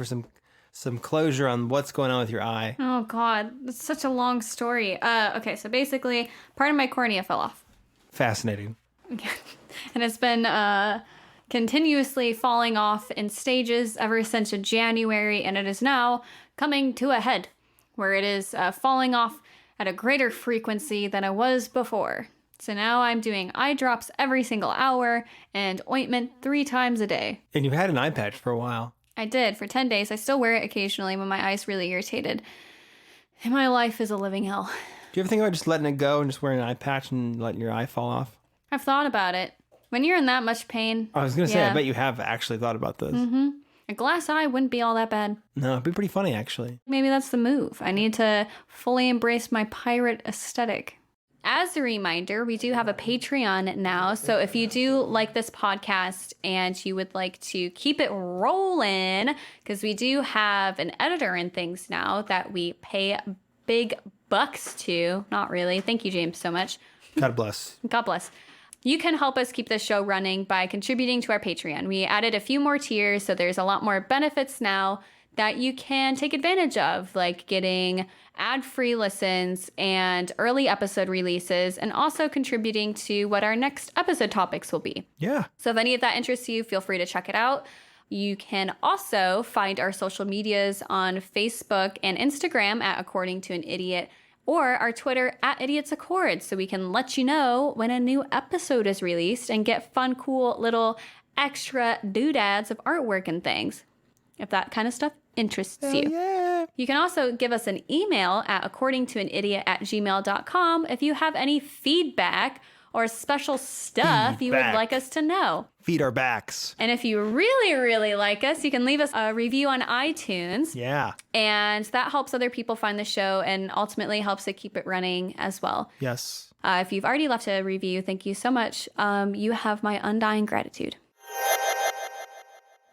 some closure on what's going on with your eye.
Oh God, it's such a long story. Okay, so basically, part of my cornea fell off,
Fascinating.
and it's been continuously falling off in stages ever since January, and it is now coming to a head, where it is falling off at a greater frequency than it was before. So now I'm doing eye drops every single hour and ointment 3 times a day.
And you've had an eye patch for a while.
I did for 10 days. I still wear it occasionally when my eye's really irritated. And my life is a living hell.
Do you ever think about just letting it go and just wearing an eye patch and letting your eye fall off?
I've thought about it. When you're in that much pain.
I was going to say,
yeah.
I bet you have actually thought about this.
A glass eye wouldn't be all that bad.
No, it'd be pretty funny, actually.
Maybe that's the move. I need to fully embrace my pirate aesthetic. As a reminder, we do have a Patreon now. So if you do like this podcast and you would like to keep it rolling, because we do have an editor and things now that we pay big bucks to. Not really. Thank you, James, so much.
God bless.
God bless. You can help us keep this show running by contributing to our Patreon. We added a few more tiers, so there's a lot more benefits now that you can take advantage of, like getting ad-free listens and early episode releases, and also contributing to what our next episode topics will be.
Yeah.
So if any of that interests you, feel free to check it out. You can also find our social medias on Facebook and Instagram at According to an Idiot, or our Twitter at Idiots Accord, so we can let you know when a new episode is released and get fun, cool little extra doodads of artwork and things, if that kind of stuff interests you.
Yeah.
You can also give us an email at accordingtoanidiot@gmail.com if you have any feedback or special stuff you would like us to know.
Feed our backs.
And if you really, really like us, you can leave us a review on iTunes.
Yeah.
And that helps other people find the show and ultimately helps it keep it running as well.
Yes.
If you've already left a review, thank you so much. You have my undying gratitude.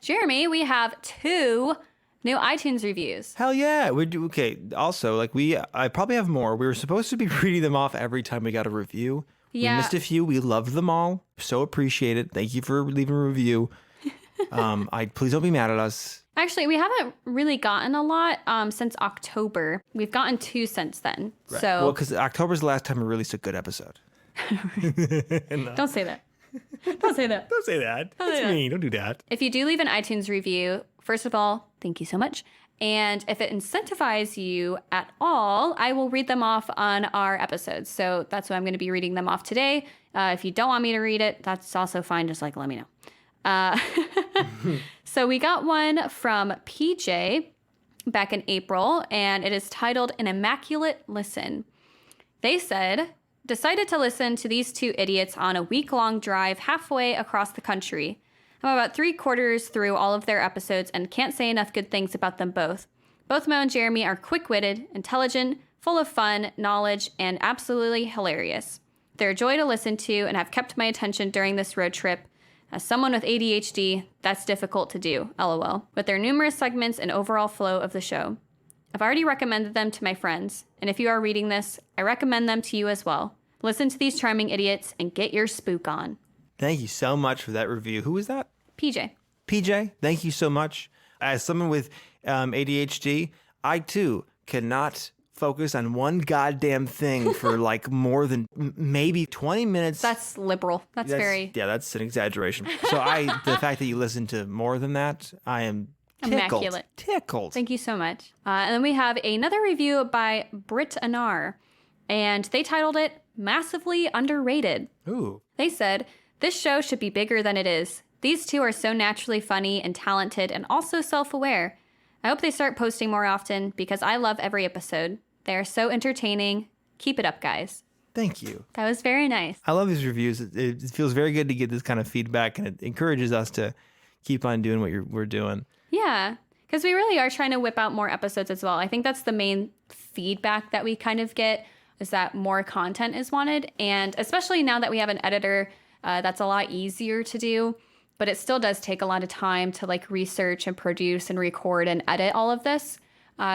Jeremy, we have 2 new iTunes reviews.
Hell yeah. We do. Okay. Also, like I probably have more. We were supposed to be reading them off every time we got a review.
Yeah.
We missed a few. We loved them all. So appreciate it. Thank you for leaving a review. Please don't be mad at us.
Actually, we haven't really gotten a lot since October. We've gotten 2 since then.
Right.
So
Well, because October's the last time we released a good episode.
Don't say that. Don't say that.
Don't say that. That's mean. Don't do that.
If you do leave an iTunes review, first of all, thank you so much. And if it incentivizes you at all, I will read them off on our episodes. So that's why I'm going to be reading them off today. If you don't want me to read it, that's also fine. Just like let me know. So we got one from PJ back in April, and it is titled An Immaculate Listen. They said, decided to listen to these two idiots on a week-long drive halfway across the country. I'm about 3/4 through all of their episodes and can't say enough good things about them both. Both Mo and Jeremy are quick-witted, intelligent, full of fun, knowledge, and absolutely hilarious. They're a joy to listen to and have kept my attention during this road trip. As someone with ADHD, that's difficult to do, lol, with their numerous segments and overall flow of the show. I've already recommended them to my friends, and if you are reading this, I recommend them to you as well. Listen to these charming idiots and get your spook on.
Thank you so much for that review. Who was that?
PJ.
PJ, thank you so much. As someone with ADHD, I too cannot focus on one goddamn thing for like more than maybe 20 minutes.
That's liberal. That's very...
Yeah, that's an exaggeration. So the fact that you listen to more than that, I am tickled.
Immaculate.
Tickled.
Thank you so much. And then we have another review by Britt Anar, and they titled it Massively Underrated.
Ooh.
They said, this show should be bigger than it is. These two are so naturally funny and talented and also self-aware. I hope they start posting more often because I love every episode. They are so entertaining. Keep it up, guys.
Thank you.
That was very nice.
I love these reviews. It feels very good to get this kind of feedback, and it encourages us to keep on doing what we're doing.
Yeah, because we really are trying to whip out more episodes as well. I think that's the main feedback that we kind of get, is that more content is wanted. And especially now that we have an editor, that's a lot easier to do. But it still does take a lot of time to like research and produce and record and edit all of this.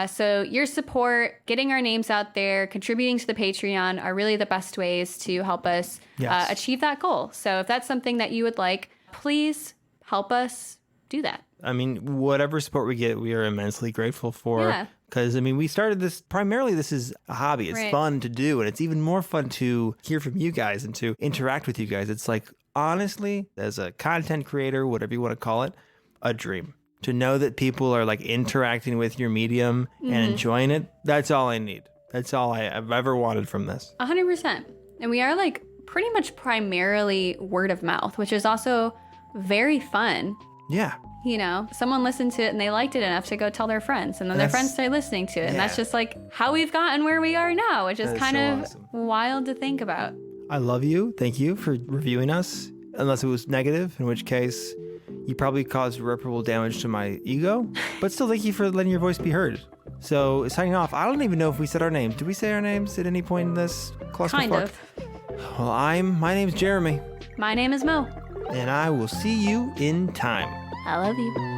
So your support, getting our names out there, contributing to the Patreon are really the best ways to help us achieve that goal. So if that's something that you would like, please help us do that.
I mean, whatever support we get, we are immensely grateful for.
Yeah.
Because, I mean, we started this, primarily this is a hobby. It's fun to do, and it's even more fun to hear from you guys and to interact with you guys. It's like, honestly, as a content creator, whatever you want to call it, a dream. To know that people are like interacting with your medium and enjoying it, that's all I need. That's all I've ever wanted from this.
100%. And we are like pretty much primarily word of mouth, which is also very fun.
Yeah.
You know, someone listened to it and they liked it enough to go tell their friends, and then their friends start listening to it. And that's just like how we've gotten where we are now, which is kind of wild to think about.
I love you. Thank you for reviewing us. Unless it was negative, in which case you probably caused irreparable damage to my ego. But still, thank you for letting your voice be heard. So, signing off, I don't even know if we said our names. Did we say our names at any point in this clusterfuck?
Kind of.
Well, my name's Jeremy.
My name is Mo.
And I will see you in time.
I love you.